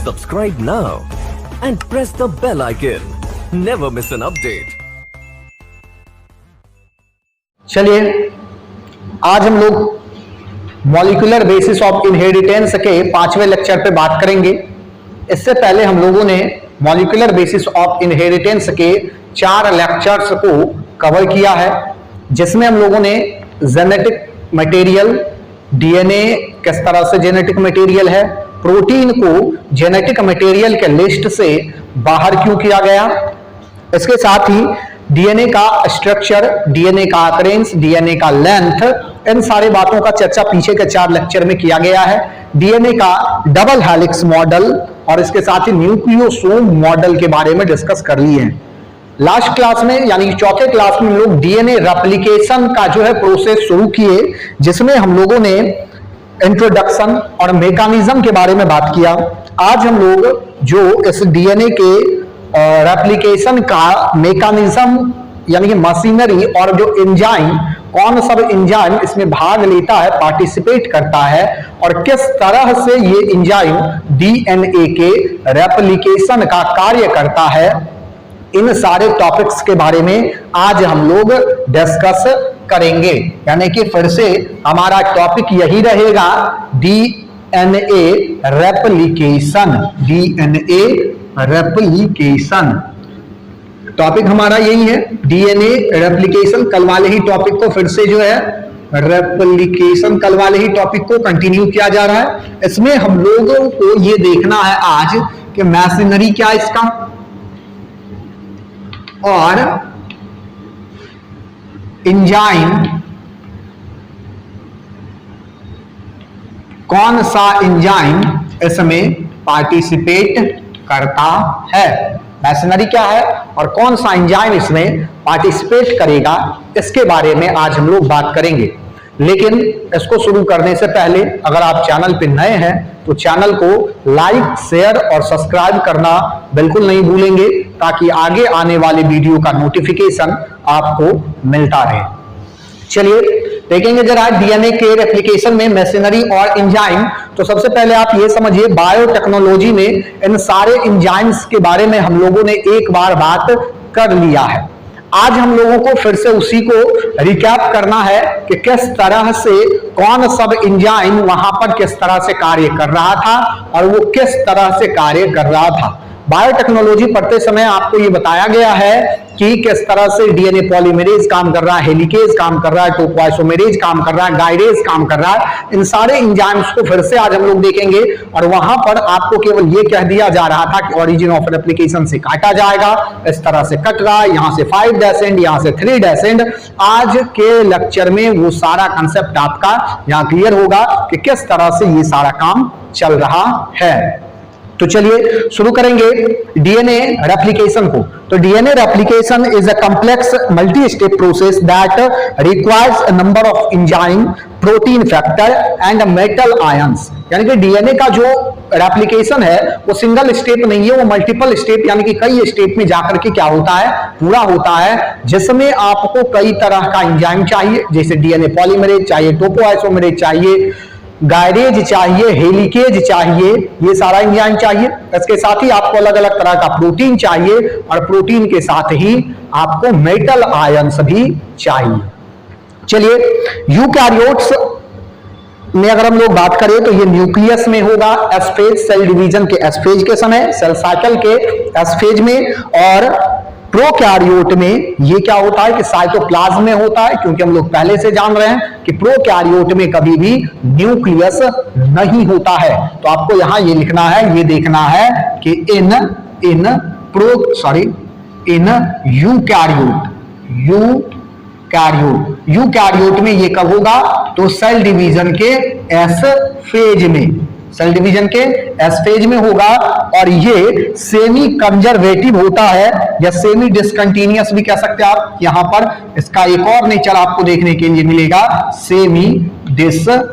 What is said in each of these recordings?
Subscribe now and press the bell icon. Never miss an update. चलिए आज हम लोग मॉलिक्यूलर बेसिस ऑफ इनहेरिटेंस के 5वें लेक्चर पे बात करेंगे। इससे पहले हम लोगों ने मॉलिक्यूलर बेसिस ऑफ इनहेरिटेंस के 4 लेक्चर्स को कवर किया है, जिसमें हम लोगों ने जेनेटिक मटेरियल, डीएनए किस तरह से जेनेटिक मटेरियल है, प्रोटीन को जेनेटिक मटेरियल के लिस्ट से बाहर क्यों किया गया, इसके साथ ही डीएनए का स्ट्रक्चर, डीएनए का अकरेंस, डीएनए का लेंथ, इन सारी बातों का चर्चा पीछे के 4 लेक्चर में किया गया है। डीएनए का डबल हेलिक्स मॉडल और इसके साथ ही न्यूक्लियोसोम मॉडल के बारे में डिस्कस कर लिए हैं। लास्ट क्लास में यानी कि चौथे क्लास में हम लोग डीएनए रेप्लिकेशन का जो है प्रोसेस शुरू किए, जिसमें हम लोगों ने इंट्रोडक्शन और मैकेनिज्म के बारे में बात किया। आज हम लोग जो इस डीएनए के रेप्लिकेशन का मैकेनिज्म यानी कि मशीनरी और जो एंजाइम, कौन सब एंजाइम इसमें भाग लेता है, पार्टिसिपेट करता है और किस तरह से ये एंजाइम डीएनए के रेप्लिकेशन का कार्य करता है, इन सारे टॉपिक्स के बारे में आज हम लोग डिस्कस करेंगे। यानी कि फिर से हमारा टॉपिक यही रहेगा, DNA replication. DNA replication topic हमारा यही है, डीएनए रेप्लिकेशन। कल वाले ही टॉपिक को फिर से जो है रेप्लिकेशन, कल वाले ही टॉपिक को कंटिन्यू किया जा रहा है। इसमें हम लोगों को ये देखना है आज कि मैशिनरी क्या इसका और एंजाइम कौन सा एंजाइम इसमें पार्टिसिपेट करता है, मैशिनरी क्या है और कौन सा एंजाइम इसमें पार्टिसिपेट करेगा, इसके बारे में आज हम लोग बात करेंगे। लेकिन इसको शुरू करने से पहले अगर आप चैनल पे नए हैं तो चैनल को लाइक, शेयर और सब्सक्राइब करना बिल्कुल नहीं भूलेंगे, ताकि आगे आने वाले वीडियो का नोटिफिकेशन आपको मिलता रहे। चलिए देखेंगे जरा डीएनए के रेप्लिकेशन में मैशिनरी और एंजाइम। तो सबसे पहले आप ये समझिए, बायोटेक्नोलॉजी में इन सारे एंजाइम्स के बारे में हम लोगों ने एक बार बात कर लिया है। आज हम लोगों को फिर से उसी को रिकैप करना है कि किस तरह से कौन सब एंजाइम वहां पर किस तरह से कार्य कर रहा था और वो किस तरह से कार्य कर रहा था। बायोटेक्नोलॉजी पढ़ते समय आपको ये बताया गया है कि किस तरह से डीएनए पॉलीमरेज काम कर रहा है, हेलिकेज काम कर रहा है, टोपोआइसोमेरेज काम कर रहा है, गाइडेज काम कर रहा है। इन सारे एंजाइम्स को फिर से आज हम लोग देखेंगे और वहां पर आपको केवल ये कह दिया जा रहा था कि ओरिजिन ऑफ रेप्लिकेशन से काटा जाएगा, इस तरह से कट रहा है, यहां से 5 डैश एंड, यहां से 3 डैश एंड। आज के लेक्चर में वो सारा कंसेप्ट आपका यहां क्लियर होगा कि किस तरह से ये सारा काम चल रहा है। तो चलिए शुरू करेंगे डीएनए रेप्लिकेशन को। तो DNA replication is a complex multi step process that requires a number of enzyme, protein factor and metal ions. यानी कि डीएनए का जो रेप्लिकेशन है वो सिंगल स्टेप नहीं है, वो मल्टीपल स्टेप यानी कि कई स्टेप में जाकर के क्या होता है, पूरा होता है, जिसमें आपको कई तरह का एंजाइम चाहिए, जैसे डीएनए पॉलीमरेज चाहिए, टोपोआइसोमेरेज चाहिए, गाइडेज चाहिए, हेलिकेज चाहिए, ये सारा एंजाइम चाहिए। इसके साथ ही आपको अलग अलग तरह का प्रोटीन चाहिए और प्रोटीन के साथ ही आपको मेटल आयंस भी चाहिए। चलिए यूकैरियोट्स में अगर हम लोग बात करें तो ये न्यूक्लियस में होगा, एस फेज, सेल डिवीजन के एस फेज के समय, सेल साइकिल के एस फेज में, और प्रोकैरियोट में ये क्या होता है कि साइटोप्लाज्म में होता है, क्योंकि हम लोग पहले से जान रहे हैं कि प्रोकैरियोट में कभी भी न्यूक्लियस नहीं होता है। तो आपको यहां ये लिखना है, ये देखना है कि इन यूकैरियोट में ये कब होगा, तो सेल डिवीजन के एस फेज में, सेल डिवीजन के एस फेज में होगा, और ये सेमी कंजर्वेटिव होता है या सेमी डिसकंटिन्यूअस भी कह सकते हैं आप। यहां पर इसका एक और नेचर आपको देखने के लिए मिलेगा, सेमी डिसकंटिन्यूअस।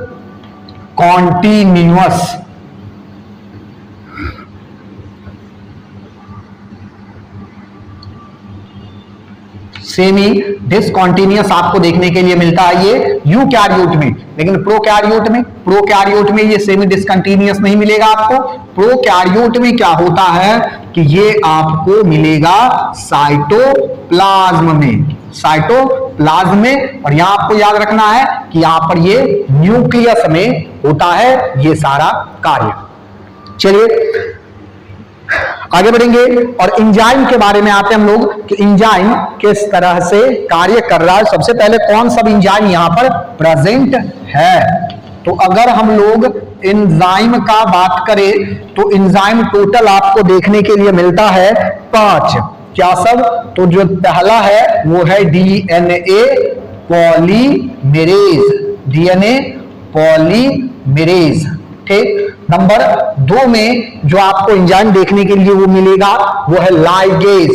सेमी डिसकंटिन्यूअस आपको देखने के लिए मिलता है ये यूकैरियोट में। लेकिन प्रोकैरियोट में प्रोकैरियोट में ये सेमी डिसकंटिन्यूअस नहीं मिलेगा आपको। प्रोकैरियोट में क्या होता है कि ये आपको मिलेगा साइटोप्लाज्म में, साइटोप्लाज्म में। और यहां आपको याद रखना है कि यहां पर ये न्यूक्लियस में होता है ये सारा कार्य। चलिए आगे बढ़ेंगे और एंजाइम के बारे में आते हैं हम लोग कि एंजाइम किस तरह से कार्य कर रहा है। सबसे पहले कौन सा एंजाइम यहां पर प्रेजेंट है। तो अगर हम लोग एंजाइम का बात करें तो एंजाइम टोटल आपको देखने के लिए मिलता है 5। क्या सब? तो जो पहला है वो है डीएनए पॉलीमरेज, डीएनए पॉलीमरेज, ठीक। नंबर 2 में जो आपको एंजाइम देखने के लिए वो मिलेगा वो है लाइगेज।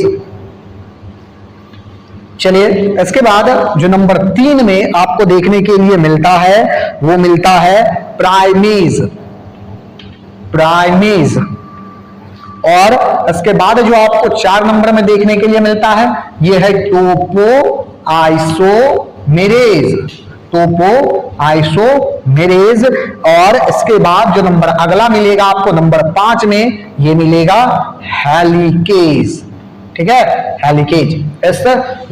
चलिए इसके बाद जो नंबर 3 में आपको देखने के लिए मिलता है वो मिलता है प्राइमेज, प्राइमेज। और इसके बाद जो आपको 4 नंबर में देखने के लिए मिलता है ये है टोपो आइसोमेरेज, टोपो आइसोमेरेज। और इसके बाद जो नंबर अगला मिलेगा आपको नंबर 5 में ये मिलेगा हेलिकेज, ठीक है, हेलिकेज।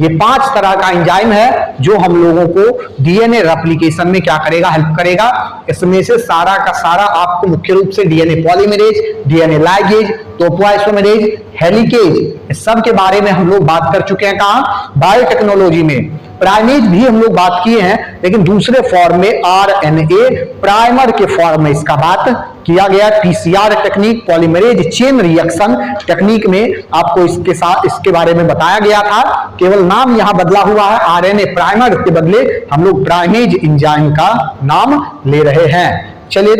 ये 5 तरह का एंजाइम है जो हम लोगों को डीएनए रेप्लिकेशन में क्या करेगा, हेल्प करेगा। इसमें से सारा का सारा आपको मुख्य रूप से DNA polymerase, DNA ligase, topoisomerase, helicase, इस सब के बारे में हम लोग बात कर चुके हैं। कहां? बायोटेक्नोलॉजी में। प्राइमेज भी हम लोग बात किए हैं लेकिन दूसरे फॉर्म में, आरएनए प्राइमर के फॉर्म में इसका बात किया गया। PCR technique, polymerase chain reaction technique में आपको इसके साथ इसके बारे में बताया गया था। केवल नाम यहां बदला हुआ है, आरएनए प्राइमर के बदले हम लोग प्राइमेज एंजाइम का नाम ले रहे हैं। चलिए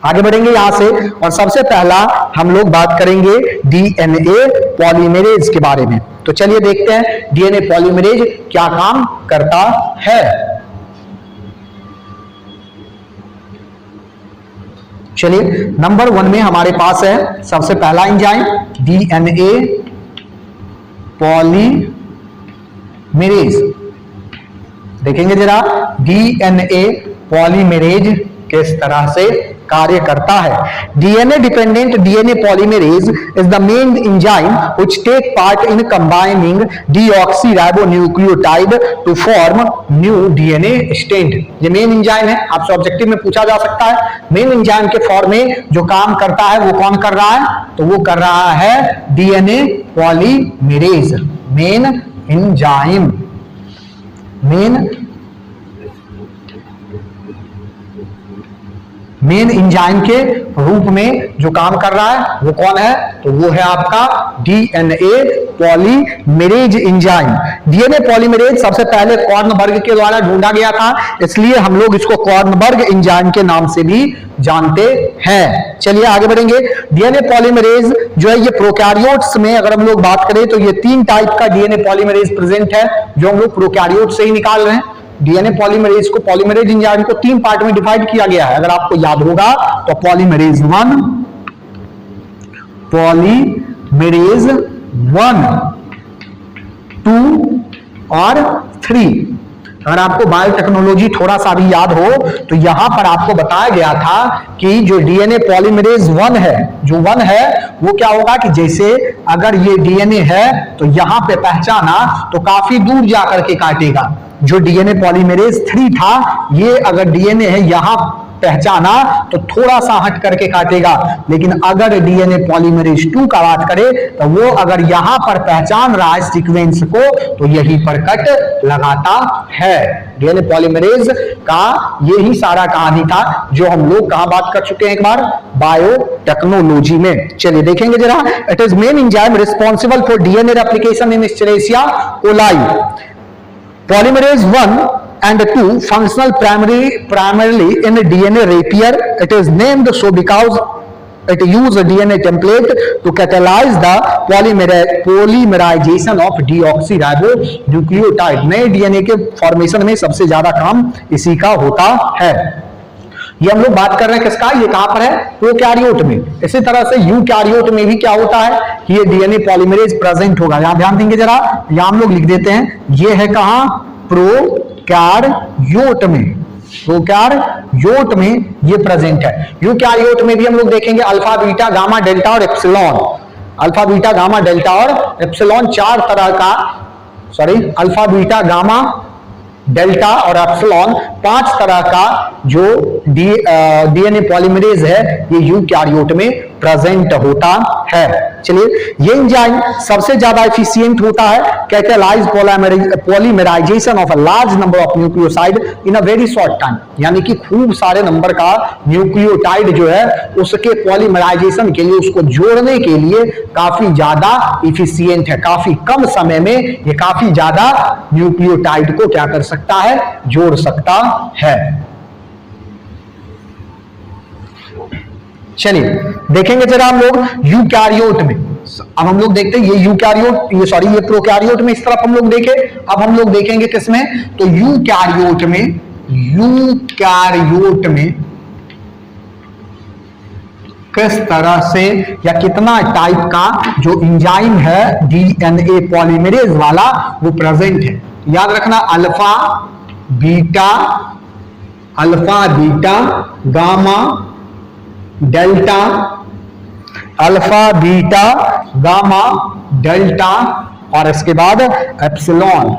आगे बढ़ेंगे यहां से और सबसे पहला हम लोग बात करेंगे डीएनए पॉलीमरेज के बारे में। तो चलिए देखते हैं डीएनए पॉलीमरेज क्या काम करता है। चलिए नंबर 1 में हमारे पास है सबसे पहला एंजाइम डीएनए पॉलीमरेज। देखेंगे जरा डीएनए पॉलीमरेज किस तरह से कार्य करता है। DNA dependent DNA polymerase is the main enzyme which take part in combining deoxyribonucleotide to form new DNA strand. ये मेन एंजाइम है, आपसे ऑब्जेक्टिव में पूछा जा सकता है। मेन एंजाइम के फॉर्म में जो काम करता है वो कौन कर रहा है? तो वो कर रहा है DNA polymerase, main enzyme. Main enzyme के रूप में जो काम कर रहा है वो कौन है? तो वो है आपका DNA polymerase enzyme. DNA polymerase सबसे पहले कॉर्नबर्ग के द्वारा ढूंढा गया था, इसलिए हम लोग इसको कॉर्नबर्ग एंजाइम के नाम से भी जानते हैं। चलिए आगे बढ़ेंगे। डीएनए पॉलीमरेज जो है ये प्रोकैरियोट्स में अगर हम लोग बात करें तो ये 3 टाइप का डीएनए पॉलीमरेज प्रेजेंट है जो हम लोग प्रोकैरियोट से ही निकाल रहे हैं। डीएनए पॉलीमरेज को, पॉलीमरेज एंजाइम को 3 पार्ट में डिवाइड किया गया है। अगर आपको याद होगा तो पॉलीमरेज 1, पॉलीमरेज 1, 2 और 3। अगर आपको बायोटेक्नोलॉजी थोड़ा सा भी याद हो तो यहां पर आपको बताया गया था कि जो डीएनए पॉलीमरेज 1 है, जो 1 है वो क्या होगा कि जैसे अगर ये डीएनए है तो यहां पे पहचाना तो काफी दूर जाकर के काटेगा। जो डीएनए पॉलीमरेज 3 था ये अगर डीएनए है यहां पहचाना तो थोड़ा सा हट करके काटेगा, लेकिन अगर डीएनए पॉलीमरेज 2 का बात करें तो वो अगर यहां पर पहचान रहा है सीक्वेंस को तो यहीं पर कट लगाता है। डीएनए पॉलीमरेज का यही सारा कहानी था जो हम लोग कहां बात कर चुके हैं एक बार, बायोटेक्नोलॉजी में। चलिए देखेंगे जरा। It is main enzyme responsible for DNA replication in Escherichia coli. Polymerase 1 and 2 functional primarily in DNA repair. It is named so because it uses DNA template to catalyze the polymerization of deoxyribonucleotide. नए DNA के formation में सबसे ज्यादा काम इसी का होता है। ये हम लोग बात कर रहे हैं किसका? ये कहां पर है? प्रोकैरियोट में। इसी तरह से यूकैरियोट में भी क्या होता है कि ये डीएनए पॉलीमरेज प्रेजेंट होगा। यहां ध्यान देंगे जरा, यहां हम लोग लिख देते हैं ये है कहां? प्रोकैरियोट में। प्रोकैरियोट में ये प्रेजेंट है। यूकैरियोट में भी हम लोग देखेंगे अल्फा बीटा गामा डेल्टा और epsilon, alpha beta gamma delta और एप्सिलॉन चार तरह का, अल्फा बीटा गामा डेल्टा और एप्सिलॉन पांच तरह का जो डीएनए पॉलीमरेज है ये यूकैरियोट में प्रेजेंट होता है। चलिए, ये एंजाइम सबसे ज्यादा एफिशिएंट होता है catalyse polymerisation of a large number of nucleoside in a very short time, यानी कि खूब सारे नंबर का न्यूक्लियोटाइड जो है उसके पॉलीमराइजेशन के लिए, उसको जोड़ने के लिए काफी ज्यादा एफिशिएंट है। काफी कम समय में ये काफी ज्यादा न्यूक्लियोटाइड को क्या कर सकता है, जोड़ सकता है। चलिए देखेंगे जरा हम लोग यूकैरियोट में। अब हम लोग देखते हैं ये यूकैरियोट, ये प्रोकैरियोट में इस तरफ हम लोग देखे। अब हम लोग देखेंगे किसमें, तो यूकैरियोट में किस तरह से या कितना टाइप का जो एंजाइम है डीएनए पॉलीमरेज वाला वो प्रेजेंट है। याद रखना alpha beta gamma delta, alpha beta gamma delta और इसके बाद epsilon.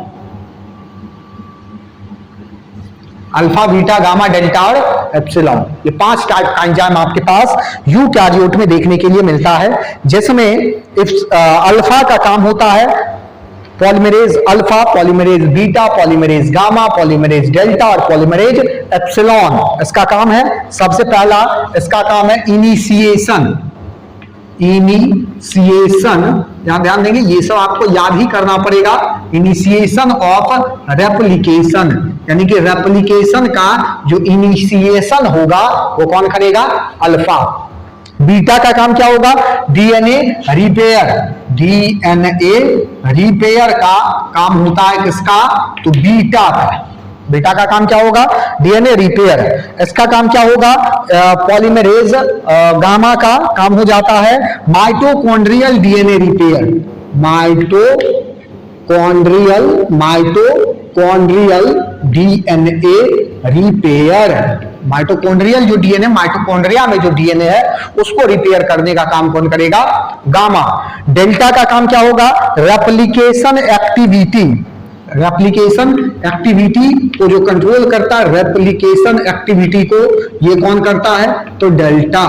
Alpha beta gamma delta और एप्सिलॉन, ये पांच टाइप का एंजाइम आपके पास यूकैरियोट में देखने के लिए मिलता है, जिसमें अल्फा का काम होता है polymerase alpha, polymerase beta, polymerase gamma, polymerase delta और पॉलीमरेज एप्सिलॉन। इसका काम है, सबसे पहला इसका काम है इनिशिएशन। यहां ध्यान देंगे, ये सब आपको याद ही करना पड़ेगा। इनिशिएशन ऑफ रेप्लिकेशन, यानी कि रेप्लिकेशन का जो इनिशिएशन होगा वो कौन करेगा, अल्फा। बीटा का काम क्या होगा, डीएनए रिपेयर का काम होता है किसका, तो बीटा का। बीटा का काम क्या होगा, डीएनए रिपेयर। इसका काम क्या होगा, पॉलीमरेज गामा का काम हो जाता है mitochondrial DNA repair. Mitochondrial DNA repair. Mitochondrial जो डीएनए, माइटोकॉन्ड्रिया में जो डीएनए है उसको रिपेयर करने का काम कौन करेगा, गामा। डेल्टा का काम क्या होगा, रेप्लिकेशन एक्टिविटी को जो कंट्रोल करता है, रेप्लिकेशन एक्टिविटी को ये कौन करता है, तो डेल्टा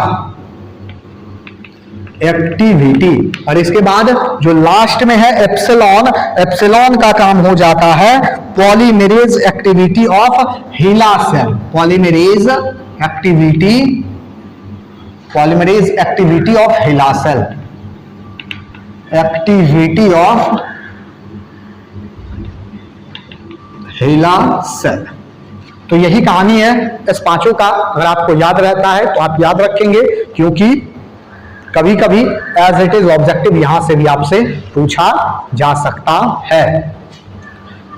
एक्टिविटी। और इसके बाद जो लास्ट में है एप्सिलॉन का काम हो जाता है polymerase activity of HeLa cell. Polymerase activity of HeLa cell, HeLa cell. तो यही कहानी है इस पांचों का। अगर आपको याद रहता है तो आप याद रखेंगे, क्योंकि कभी कभी एज इट इज ऑब्जेक्टिव यहां से भी आपसे पूछा जा सकता है।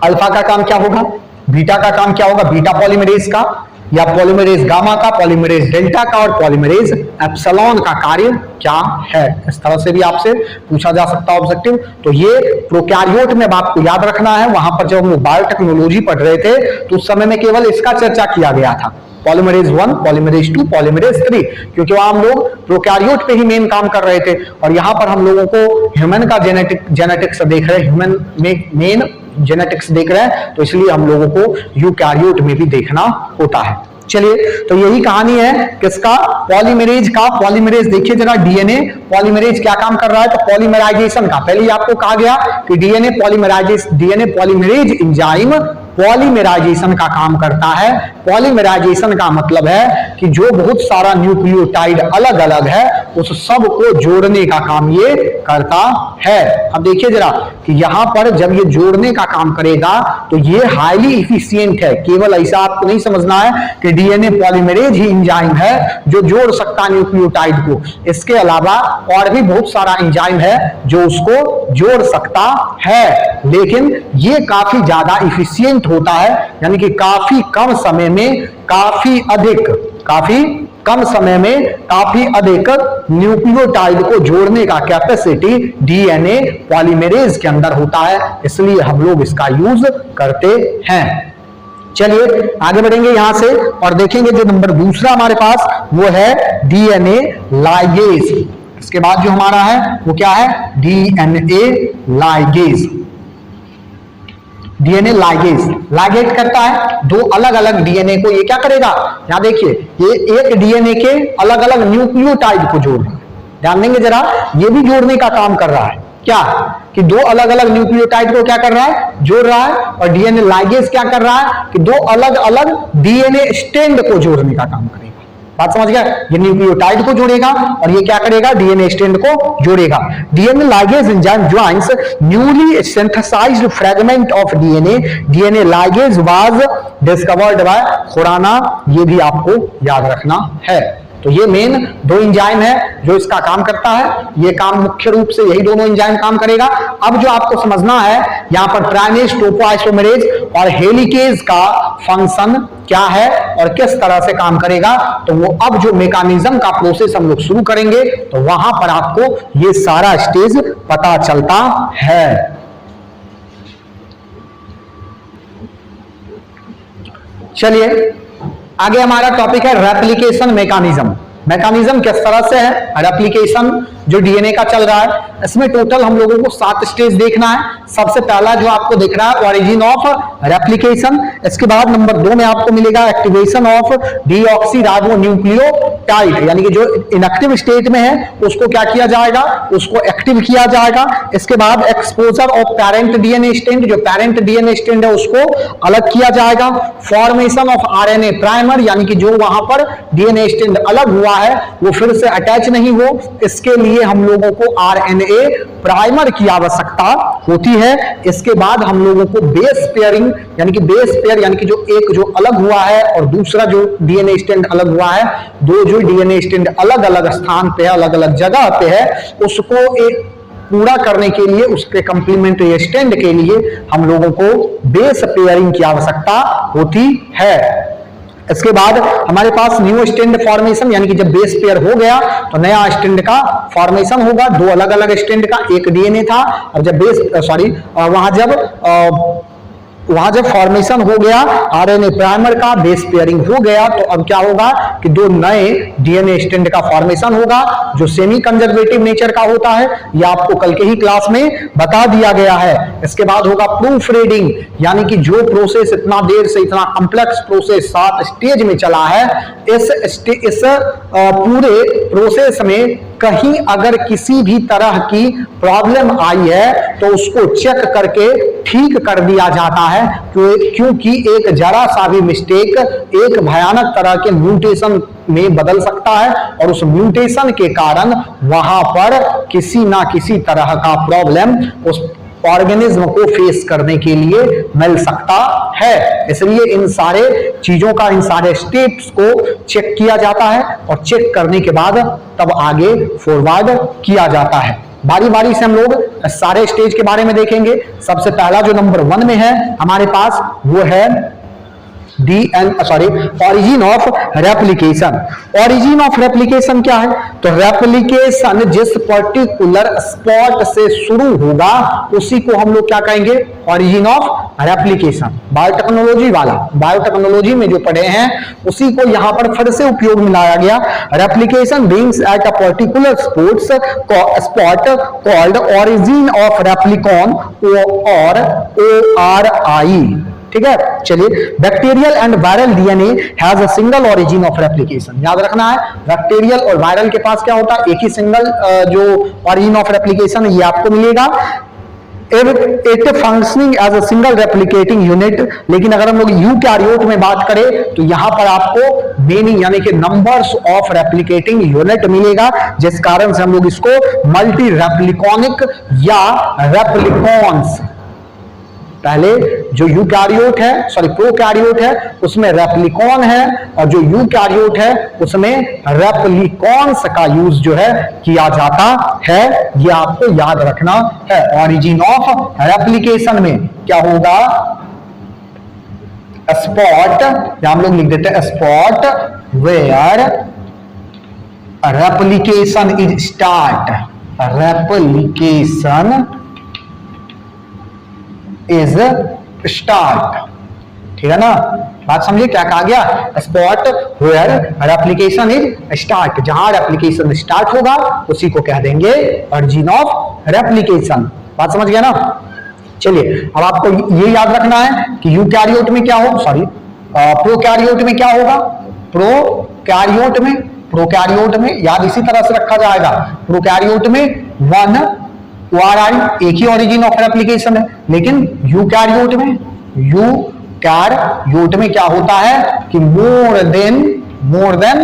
अल्फा का काम क्या होगा, बीटा का काम क्या होगा, बीटा पॉलीमरेज का या पॉलीमरेज गामा का, पॉलीमरेज डेल्टा का और पॉलीमरेज एप्सिलॉन का कार्य क्या है। इस तरह से भी आपसे पूछा जा सकता है ऑब्जेक्टिव। तो ये प्रोकैरियोट में आपको याद रखना है। वहां पर जब हम लोग बायोटेक्नोलॉजी पढ़ रहे थे तो उस समय में केवल इसका चर्चा किया गया था, पॉलीमरेज 1, पॉलीमरेज 2, पॉलीमरेज 3, क्योंकि वहां हम लोग प्रोकैरियोट पे ही मेन काम कर रहे थे। और यहां पर हम लोगों को ह्यूमन का जेनेटिक्स देख रहे हैं, ह्यूमन में मेन जेनेटिक्स देख रहे हैं, तो इसलिए हम लोगों को यूकैरियोट में भी देखना होता है। चलिए, तो यही कहानी है किसका, पॉलीमरेज का। पॉलीमरेज देखिए जरा, डीएनए पॉलीमरेज क्या काम कर रहा है, तो पॉलीमराइजेशन का। पहले ही आपको कहा गया कि डीएनए पॉलीमरेज एंजाइम पॉलीमराइजेशन का काम करता है। पॉलीमराइजेशन का मतलब है कि जो बहुत सारा न्यूक्लियोटाइड अलग अलग है उस सब को जोड़ने का काम ये करता है। अब देखिए जरा कि यहां पर जब ये जोड़ने का काम करेगा तो ये हाईली इफिशियंट है। केवल ऐसा आपको नहीं समझना है कि डीएनए पॉलीमरेज ही एंजाइम है जो जोड़ सकता न्यूक्लियोटाइड को। इसके अलावा और भी बहुत सारा एंजाइम है जो उसको जोड़ सकता है, लेकिन ये काफी ज्यादा इफिशियंट होता है, यानी कि काफी कम समय में काफी अधिक न्यूक्लियोटाइड को जोड़ने का कैपेसिटी डीएनए पॉलीमरेज के अंदर होता है, इसलिए हम लोग इसका यूज करते हैं। चलिए आगे बढ़ेंगे यहां से और देखेंगे जो नंबर दूसरा हमारे पास वो है डीएनए लाइगेज। इसके बाद जो हमारा है वो क्या है, DNA ligase. DNA ligase ligate करता है दो अलग अलग डीएनए को, ये क्या करेगा, यहां देखिए ये एक डीएनए के अलग अलग न्यूक्लियोटाइड को जोड़ रहा है, ध्यान देंगे जरा, ये भी जोड़ने का काम कर रहा है, क्या कि दो अलग अलग न्यूक्लियोटाइड को क्या कर रहा है, जोड़ रहा है। और डीएनए लाइगेज क्या कर रहा है कि दो अलग अलग डीएनए स्ट्रैंड को जोड़ने का काम करेगा। बात समझ गया, ये न्यूक्लियोटाइड को जोड़ेगा और ये क्या करेगा, डीएनए स्ट्रैंड को जोड़ेगा। DNA ligase enzyme joins newly synthesised fragment of DNA. DNA ligase was discovered by Khorana, ये भी आपको याद रखना है। तो ये मेन दो एंजाइम है जो इसका काम करता है, ये काम मुख्य रूप से यही दोनों एंजाइम काम करेगा। अब जो आपको समझना है यहां पर प्राइमेज, टोपोआइसोमेरेज और हेलिकेज का फंक्शन क्या है और किस तरह से काम करेगा, तो वो अब जो मैकेनिज्म का प्रोसेस हम लोग शुरू करेंगे तो वहां पर आपको ये सारा स्टेज पता चलता है। चलिए आगे हमारा टॉपिक है रेप्लिकेशन मैकेनिज्म। मैकेनिज्म किस तरह से है, रेप्लिकेशन जो डीएनए का चल रहा है, इसमें टोटल हम लोगों को 7 स्टेज देखना है। सबसे पहला जो आपको दिख रहा है ओरिजिन ऑफ रेप्लिकेशन, इसके बाद नंबर 2 में आपको मिलेगा एक्टिवेशन ऑफ डीऑक्सीराइबोन्यूक्लियोटाइड, यानी कि जो इनएक्टिव स्टेट में है उसको क्या किया जाएगा, उसको एक्टिव किया जाएगा। इसके बाद exposure of parent DNA strand, जो पेरेंट डीएनए स्ट्रैंड है उसको अलग किया जाएगा। फॉर्मेशन ऑफ आरएनए प्राइमर, यानी कि जो वहां पर डीएनए स्ट्रैंड अलग हुआ है वो फिर से अटैच नहीं हो, इसके लिए हम लोगों को आरएनए प्राइमर की आवश्यकता होती है। इसके बाद हम लोगों को बेस पेयरिंग, यानी कि बेस पेयर यानी कि जो एक जो अलग हुआ है और दूसरा जो डीएनए स्ट्रैंड अलग हुआ है, दो जो डीएनए स्ट्रैंड अलग अलग स्थान पे है, अलग अलग जगह पे है, उसको एक पूरा करने के लिए, उसके कंप्लीमेंट्री स्ट्रैंड के लिए हम लोगों को बेस पेयरिंग की आवश्यकता होती है। इसके बाद हमारे पास न्यू स्ट्रैंड फॉर्मेशन, यानी कि जब बेस पेयर हो गया तो नया स्ट्रैंड का फॉर्मेशन होगा। दो अलग अलग स्ट्रैंड का एक डीएनए था और जब वहां जब फॉर्मेशन हो गया आरएनए प्राइमर का, बेस पेयरिंग हो गया, तो अब क्या होगा कि दो नए डीएनए स्ट्रैंड का फॉर्मेशन होगा जो सेमी कंजर्वेटिव नेचर का होता है। यह आपको कल के ही क्लास में बता दिया गया है। इसके बाद होगा प्रूफ रीडिंग, यानी कि जो प्रोसेस इतना देर से, इतना कॉम्प्लेक्स प्रोसेस 7 स्टेज में चला है, इस पूरे प्रोसेस में कहीं अगर किसी भी तरह की प्रॉब्लम आई है तो उसको चेक करके ठीक कर दिया जाता है, क्योंकि एक जरा सा भी मिस्टेक एक भयानक तरह के म्यूटेशन में बदल सकता है और उस म्यूटेशन के कारण वहां पर किसी ना किसी तरह का प्रॉब्लम उस ऑर्गेनिज्म को फेस करने के लिए मिल सकता है। इसलिए इन सारे चीजों का, इन सारे स्टेप्स को चेक किया जाता है और चेक करने के बाद तब आगे फॉरवर्ड किया जाता है। बारी बारी से हम लोग सारे स्टेज के बारे में देखेंगे। सबसे पहला जो नंबर 1 में है हमारे पास वो है origin of replication. Origin of replication क्या है, तो रेप्लिकेशन जिस पर्टिकुलर स्पॉट से शुरू होगा उसी को हम लोग क्या कहेंगे, ओरिजिन ऑफ रेप्लिकेशन। बायोटेक्नोलॉजी वाला, बायोटेक्नोलॉजी में जो पढ़े हैं उसी को यहां पर फिर से उपयोग में लाया गया। Replication beings at a particular spot called origin of replicon और ORI। ठीक है, चलिए bacterial and viral DNA has a single origin of replication. याद रखना है, बैक्टीरियल और वायरल के पास क्या होता है, एक ही सिंगल जो ओरिजिन ऑफ रेप्लिकेशन ये आपको मिलेगा। It functioning as a single replicating unit. लेकिन अगर हम लोग यूकैरियोट में बात करें तो यहां पर आपको मेनी यानी कि नंबर्स ऑफ रेप्लिकेटिंग यूनिट मिलेगा, जिस कारण से हम लोग इसको मल्टी रेप्लिकॉनिक या रेप्लिकॉन्स, पहले जो यूकैरियोट है, प्रोकैरियोट है उसमें रेप्लिकॉन है और जो यूकैरियोट है उसमें रेप्लिकॉन्स का यूज जो है किया जाता है। ये आपको याद रखना है। ओरिजिन ऑफ रेप्लिकेशन में क्या होगा, स्पॉट, या हम लोग लिख देते हैं spot where replication is start, replication is start. ठीक है ना, बात समझिए क्या कहा गया, spot where replication is start, जहां रेप्लिकेशन स्टार्ट होगा उसी को कह देंगे ओरिजिन ऑफ रेप्लिकेशन। बात समझ गया ना। चलिए अब आपको ये याद रखना है कि यूकैरियोट में क्या हो, सॉरी प्रोकैरियोट में क्या होगा, प्रोकैरियोट में याद इसी तरह से रखा जाएगा। प्रोकैरियोट में वन ORI एक ही ओरिजिन ऑफ रेप्लिकेशन है, लेकिन यूकैरियोट में क्या होता है कि more than one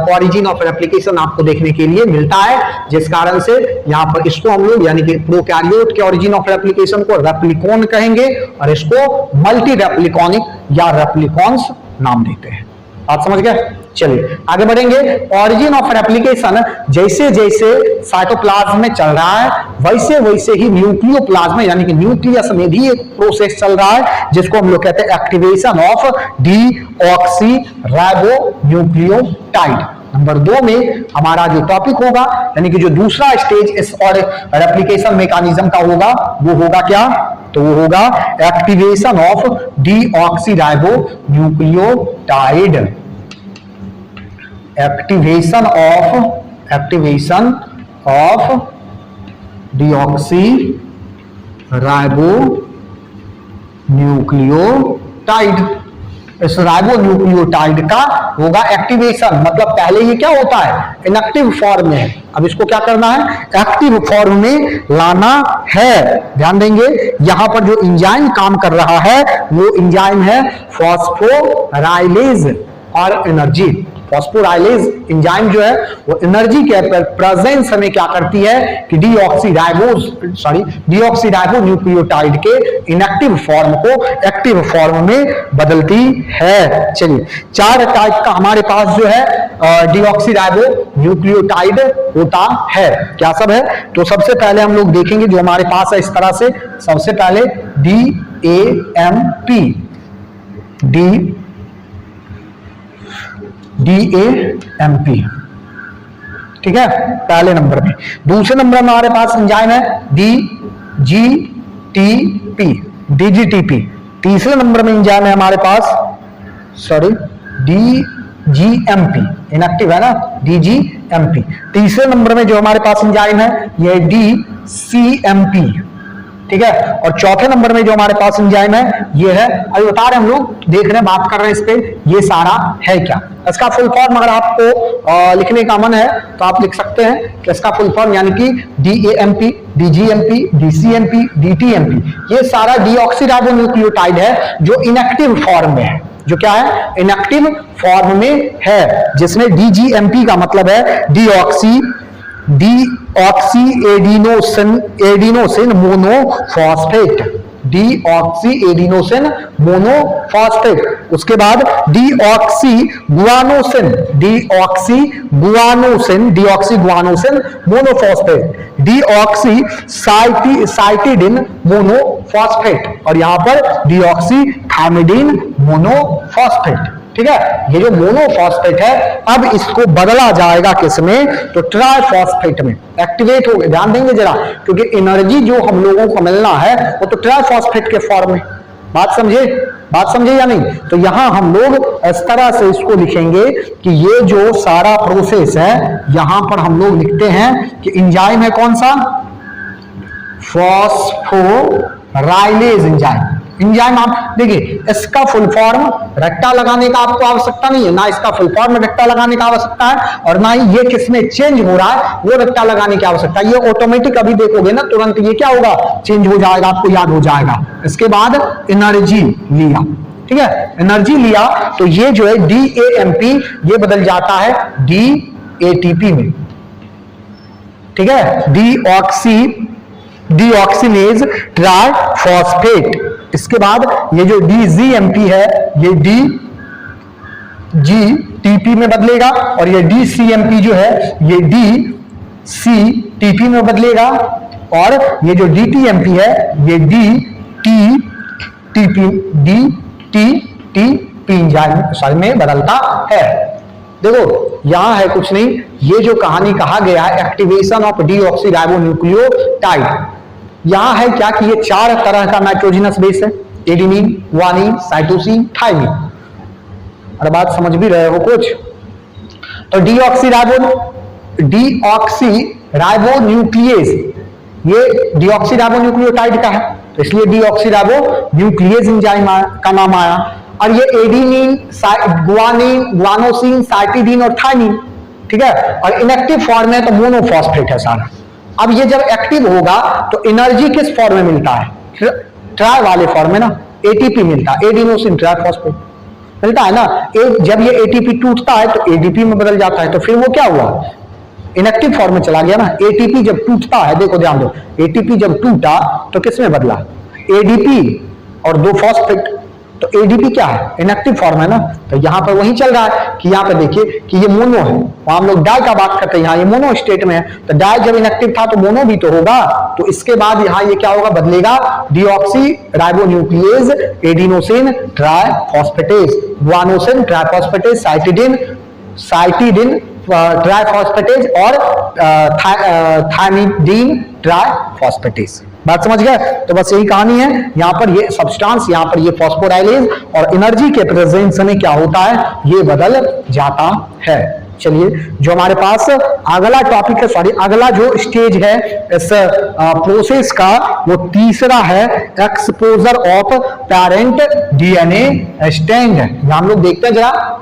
origin of replication आपको देखने के लिए मिलता है, जिस कारण से यहां पर इसको हम लोग यानी कि प्रोकैरियोट के ओरिजिन ऑफ रेप्लिकेशन को रेप्लिकॉन कहेंगे और इसको मल्टी रेप्लिकॉनिक या रेप्लिकॉन्स नाम देते हैं। आप समझ गए। चलिए आगे बढ़ेंगे। ओरिजिन ऑफ रेप्लिकेशन जैसे जैसे साइटोप्लाज्म में चल रहा है वैसे वैसे ही न्यूक्लियोप्लाज्म में यानी कि न्यूक्लियस में भी एक प्रोसेस चल रहा है जिसको हम लोग कहते हैं activation of deoxy ribonucleotide. Number 2 में हमारा जो टॉपिक होगा यानी कि जो दूसरा स्टेज इस और रेप्लिकेशन मैकेनिज्म का होगा वो होगा क्या, तो वो होगा activation of deoxy ribonucleotide. Activation of deoxy ribonucleotide. इस राइबोन्यूक्लियोटाइड का होगा एक्टिवेशन, मतलब पहले ये क्या होता है इनएक्टिव फॉर्म में है, अब इसको क्या करना है एक्टिव फॉर्म में लाना है। ध्यान देंगे यहां पर जो एंजाइम काम कर रहा है वो एंजाइम है फॉस्फोराइलेज और एनर्जी। फॉस्फोराइलेज एंजाइम जो है वो एनर्जी के प्रेजेंस में क्या करती है कि डीऑक्सी राइबोन्यूक्लियोटाइड के इनएक्टिव फॉर्म को एक्टिव फॉर्म में बदलती है। चलिए 4 टाइप का हमारे पास जो है डीऑक्सी राइबोन्यूक्लियोटाइड होता है। क्या सब है, तो सबसे पहले हम लोग देखेंगे जो हमारे पास है इस तरह से। सबसे पहले DAMP, ठीक है पहले नंबर में। दूसरे नंबर में हमारे पास एंजाइम है DGTP। तीसरे नंबर में एंजाइम है हमारे पास DGMP, इनएक्टिव है ना DGMP। तीसरे नंबर में जो हमारे पास एंजाइम है ये DCMP, ठीक है। और चौथे नंबर में जो हमारे पास एंजाइम है ये है, अभी बता रहे हम लोग देख रहे हैं बात कर रहे हैं इस पे, ये सारा है क्या, इसका फुल फॉर्म अगर आपको लिखने का मन है तो आप लिख सकते हैं कि इसका फुल फॉर्म यानी कि DAMP, DGMP, DCMP, DTMP, ये सारा डीऑक्सी राइबोन्यूक्लियोटाइड है जो इनएक्टिव फॉर्म में है, जो क्या है इनएक्टिव फॉर्म में है, जिसमें DGMP का मतलब है deoxy adenosine monophosphate, deoxy adenosine monophosphate. उसके बाद deoxy guanosine monophosphate, deoxy cytidine monophosphate और यहां पर डीऑक्सी थायमिडिन मोनोफॉस्फेट, ठीक है। ये जो मोनोफॉस्फेट है अब इसको बदला जाएगा किसमें, तो ट्राइफॉस्फेट में एक्टिवेट हो गए। ध्यान देंगे जरा, क्योंकि एनर्जी जो हम लोगों को मिलना है वो तो ट्राइफॉस्फेट के फॉर्म में। बात समझे या नहीं। तो यहां हम लोग इस तरह से इसको लिखेंगे कि ये जो सारा प्रोसेस है यहां पर हम लोग लिखते हैं कि एंजाइम है कौन सा, फॉस्फोराइलेज एंजाइम। आप देखिए इसका फुल फॉर्म रट्टा लगाने का आपको आवश्यकता नहीं है, ना इसका फुल फॉर्म में रट्टा लगाने का आवश्यकता है और ना ही ये किसमें चेंज हो रहा है वो रट्टा लगाने की आवश्यकता है। ये ऑटोमेटिक अभी देखोगे ना तुरंत ये क्या होगा चेंज हो जाएगा, आपको याद हो जाएगा। इसके बाद एनर्जी लिया, ठीक है, एनर्जी लिया तो ये जो है DAMP ये बदल जाता है DATP में, ठीक है, डीऑक्सीनेज ट्राइफॉस्फेट। इसके बाद ये जो DGMP है ये DGTP में बदलेगा और ये DCMP जो है ये DCTP में बदलेगा और ये जो DTMP है ये DTTP में बदलता है। देखो यहां है कुछ नहीं, ये जो कहानी कहा गया है एक्टिवेशन ऑफ डीऑक्सी राइबोन्यूक्लियोटाइड, यहां है क्या कि ये 4 तरह का नाइट्रोजनस बेस है, एडेनिन, ग्वानिन, साइटोसिन, थायमिन। अरे बात समझ भी रहे हो कुछ? तो डीऑक्सीराइबोन्यूक्लियेज, ये डीऑक्सीराइबोन्यूक्लियोटाइड का है, तो इसलिए डीऑक्सीराइबोन्यूक्लियेज एंजाइम का नाम आया। और ये एडेनिन, ग्वानिन, ग्वानोसिन, साइटिडीन और थायमिन, ठीक है। और इनएक्टिव फॉर्म में तो मोनोफॉस्फेट है सारा। अब ये जब एक्टिव होगा तो एनर्जी किस फॉर्म में मिलता है? ट्राई वाले फॉर्म में ना, एटीपी मिलता है, एडिनोसिन ट्राइफॉस्फेट मिलता है ना। जब ये एटीपी टूटता है तो एडीपी में बदल जाता है, तो फिर वो क्या हुआ? इनएक्टिव फॉर्म में चला गया ना। एटीपी जब टूटता है, देखो ध्यान दो, एटीपी जब टूटा तो किस में बदला? एडीपी और 2 फॉस्फेट। तो एडीपी क्या है? इनएक्टिव फॉर्म है ना। तो यहां पर वही चल रहा है कि यहां पर देखिए कि ये मोनो है, वहां हम लोग डाई का बात करते हैं, यहाँ ये मोनो स्टेट में है। तो डाई जब इनएक्टिव था तो मोनो भी तो होगा, तो इसके बाद यहाँ ये क्या होगा? बदलेगा, deoxy ribonuclease, adenosine ट्राइफॉस्फेटेज, guanosine ट्राइफॉस्फेटेज, cytidine ट्राइफॉस्फेटेज और थायमिडीन ट्राइफॉस्फेटेज। बात समझ गए? तो बस यही कहानी है। यहां पर ये सब्सटेंस, यहां पर ये फॉस्फोराइलेज और एनर्जी के प्रेजेंस में क्या होता है? ये बदल जाता है। चलिए, जो हमारे पास अगला टॉपिक है, सॉरी अगला जो स्टेज है इस प्रोसेस का, वो तीसरा है exposure of parent DNA strand. यहां हम लोग देखते हैं जरा,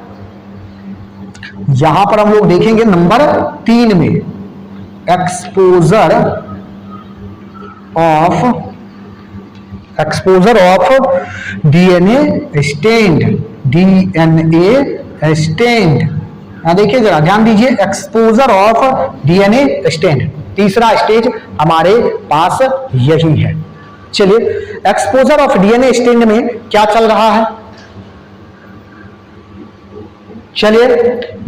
यहां पर हम लोग देखेंगे नंबर 3 में, exposure of DNA strand, DNA strand. देखिए जरा ध्यान दीजिए, एक्सपोजर ऑफ डीएनए स्ट्रैंड, तीसरा स्टेज हमारे पास यही है। चलिए, एक्सपोजर ऑफ डीएनए स्ट्रैंड में क्या चल रहा है? चलिए,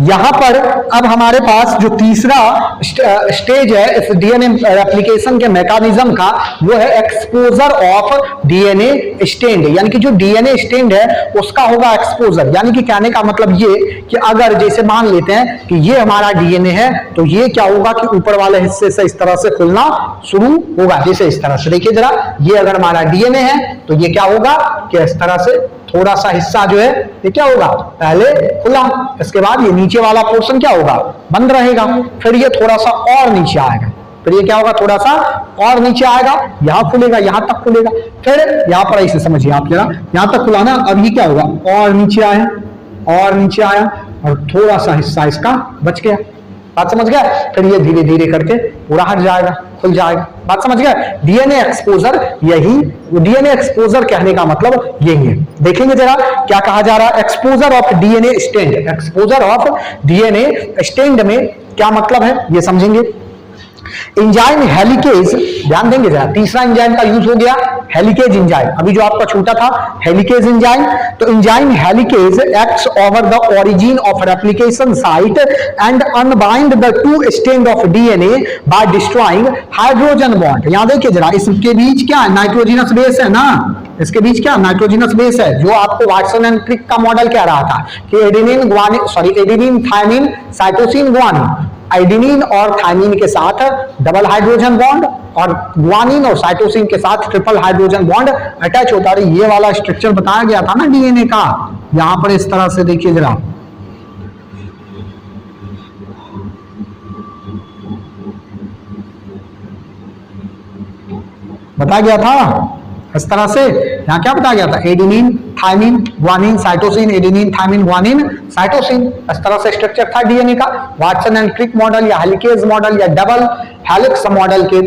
यहां पर अब हमारे पास जो तीसरा स्टेज है इस डीएनए रेप्लिकेशन के मैकेनिज्म का, वो है एक्सपोजर ऑफ डीएनए स्ट्रैंड। यानी कि जो डीएनए स्ट्रैंड है उसका होगा एक्सपोजर। यानी कि कहने का मतलब ये कि अगर जैसे मान लेते हैं कि ये हमारा डीएनए है, तो ये क्या होगा कि ऊपर वाले हिस्से से इस तरह से खुलना शुरू होगा, जैसे इस तरह से। देखिए जरा, ये अगर हमारा डीएनए है तो ये क्या होगा कि इस तरह से थोड़ा सा हिस्सा जो है ये क्या होगा? पहले खुला, इसके बाद ये नीचे वाला पोर्शन क्या होगा? बंद रहेगा। फिर ये थोड़ा सा और नीचे आएगा, फिर ये क्या होगा? थोड़ा सा और नीचे आएगा, यहां खुलेगा, यहां तक खुलेगा। फिर यहां पर ऐसे समझिए आप जरा, यहां तक खुला ना, अब ये क्या होगा? और नीचे आया, और नीचे आया, और थोड़ा सा हिस्सा इसका बच गया। बात समझ गया? फिर ये धीरे धीरे करके पूरा हट जाएगा, खुल जाएगा। बात समझ गया? डीएनए एक्सपोजर, यही डीएनए एक्सपोजर कहने का मतलब यही है। देखेंगे जरा क्या कहा जा रहा है, exposure of DNA strand. Exposure of DNA strand में क्या मतलब है ये समझेंगे। एंजाइम हेलिकेज, ध्यान देंगे जरा, तीसरा एंजाइम का यूज हो गया हेलिकेज एंजाइम, अभी जो आपका छूटा था हेलिकेज एंजाइम। तो enzyme helicase acts over the origin of replication site and unbind the 2 strand of DNA by destroying hydrogen bond. यहां देखिए जरा, इसके बीच क्या है? नाइट्रोजनस बेस है ना, इसके बीच क्या नाइट्रोजनस बेस है, जो आपको वाटसन एंड क्रिक का मॉडल कह रहा था कि एडेनिन थायमिन साइटोसिन ग्वानिन, आइडेनिन और थायमिन के साथ डबल हाइड्रोजन बॉन्ड और ग्वानिन और साइटोसिन के साथ ट्रिपल हाइड्रोजन बॉन्ड अटैच होता है। ये वाला स्ट्रक्चर बताया गया था ना डीएनए का, यहां पर इस तरह से देखिए जरा, बताया गया था इस तरह से। यहां क्या बताया गया था? Adenine thymine guanine cytosine, adenine thymine guanine cytosine, इस तरह से स्ट्रक्चर था डीएनए का। वाटसन एंड क्रिक मॉडल या हेलिकेज मॉडल या डबल हेलिक्स मॉडल के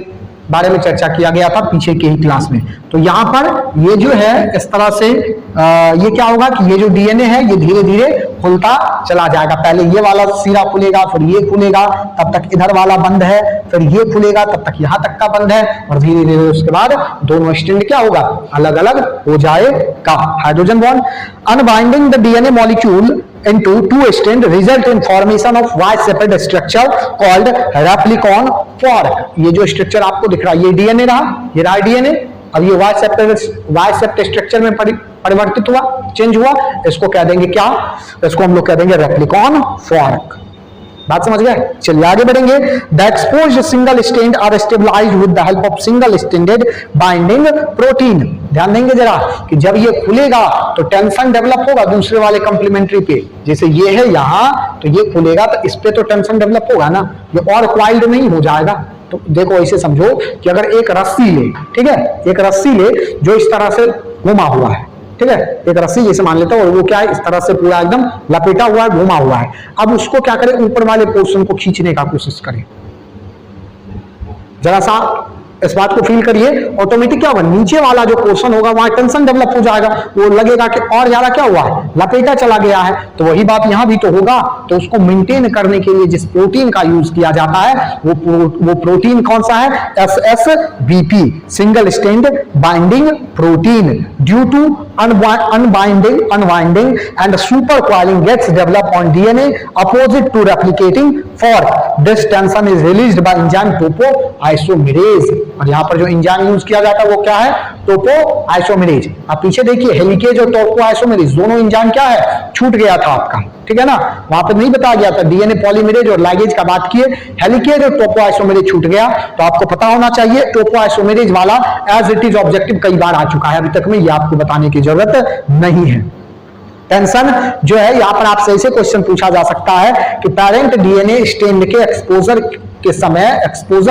बारे में चर्चा किया गया था पीछे के ही क्लास में। तो यहां पर ये जो है इस तरह से ये क्या होगा कि ये जो डीएनए है ये धीरे धीरे खुलता चला जाएगा। पहले ये वाला सिरा खुलेगा, फिर ये खुलेगा, तब तक इधर वाला बंद है, फिर ये खुलेगा, तब तक यहां तक का बंद है, और धीरे धीरे उसके बाद दोनों स्ट्रैंड क्या होगा? अलग अलग हो जाएगा। Hydrogen bond unbinding the DNA molecule into 2 strand result in formation of Y-shaped structure called replicon fork। ये जो स्ट्रक्चर आपको दिख रहा है ये डीएनए रहा, ये रहा डीएनए। अब ये Y-shaped स्ट्रक्चर में परिवर्तित हुआ, चेंज हुआ, इसको कह देंगे क्या? इसको हम लोग कह देंगे रेप्लिकॉन फॉर्क। बात समझ गए? चलिए आगे बढ़ेंगे। The exposed single strand are stabilised with the help of single stranded binding protein. ध्यान देंगे जरा कि जब ये खुलेगा तो टेंशन डेवलप होगा दूसरे वाले कंप्लीमेंट्री पे, जैसे ये है यहां तो ये खुलेगा तो इस पे तो टेंशन डेवलप होगा ना, ये और क्वाइल्ड नहीं हो जाएगा। तो देखो ऐसे समझो कि अगर एक रस्सी ले, ठीक है, एक रस्सी ले जो इस तरह से घुमा हुआ है, ठीक है, एक रस्सी जैसे मान लेता हूं और वो क्या है इस तरह से पूरा एकदम लपेटा हुआ है, घुमा हुआ है। अब उसको क्या करें, ऊपर वाले पोर्शन को खींचने का कोशिश करें। जरा सा इस बात को फील करिए, ऑटोमेटिक क्या होगा, नीचे वाला जो पोर्शन होगा वहां टेंशन डेवलप हो जाएगा, वो लगेगा कि और ज्यादा क्या हुआ है, लपेटा चला गया है। तो वही बात यहां भी तो होगा। तो उसको मेंटेन करने के लिए जिस प्रोटीन का यूज किया जाता है वो प्रोटीन कौन सा है, SSBP, single strand binding protein. Due to unwinding and super coiling gets developed on DNA opposite to replicating fork. This tension is released by enzyme topoisomerase। और यहां पर जो एंजाइम यूज किया जाता है वो क्या है, टोपोआइसोमेरेज। अब पीछे देखिए हेलिकेज और टोपोआइसोमेरेज दोनों एंजाइम क्या है, छूट गया था आपका, ठीक है ना, वहां पर नहीं बताया गया था। डीएनए पॉलीमरेज और लाइगेज का बात किए, हेलिकेज और टोपोआइसोमेरेज छूट गया। तो आपको पता होना चाहिए टोपोआइसोमेरेज वाला एज इट इज ऑब्जेक्टिव कई बार आ चुका है, अभी तक में ये आपको बताने की जरूरत नहीं है। टेंशन जो है यहां पर आपसे ऐसे क्वेश्चन पूछा जा सकता है कि पेरेंट डीएनए स्ट्रैंड के एक्सपोजर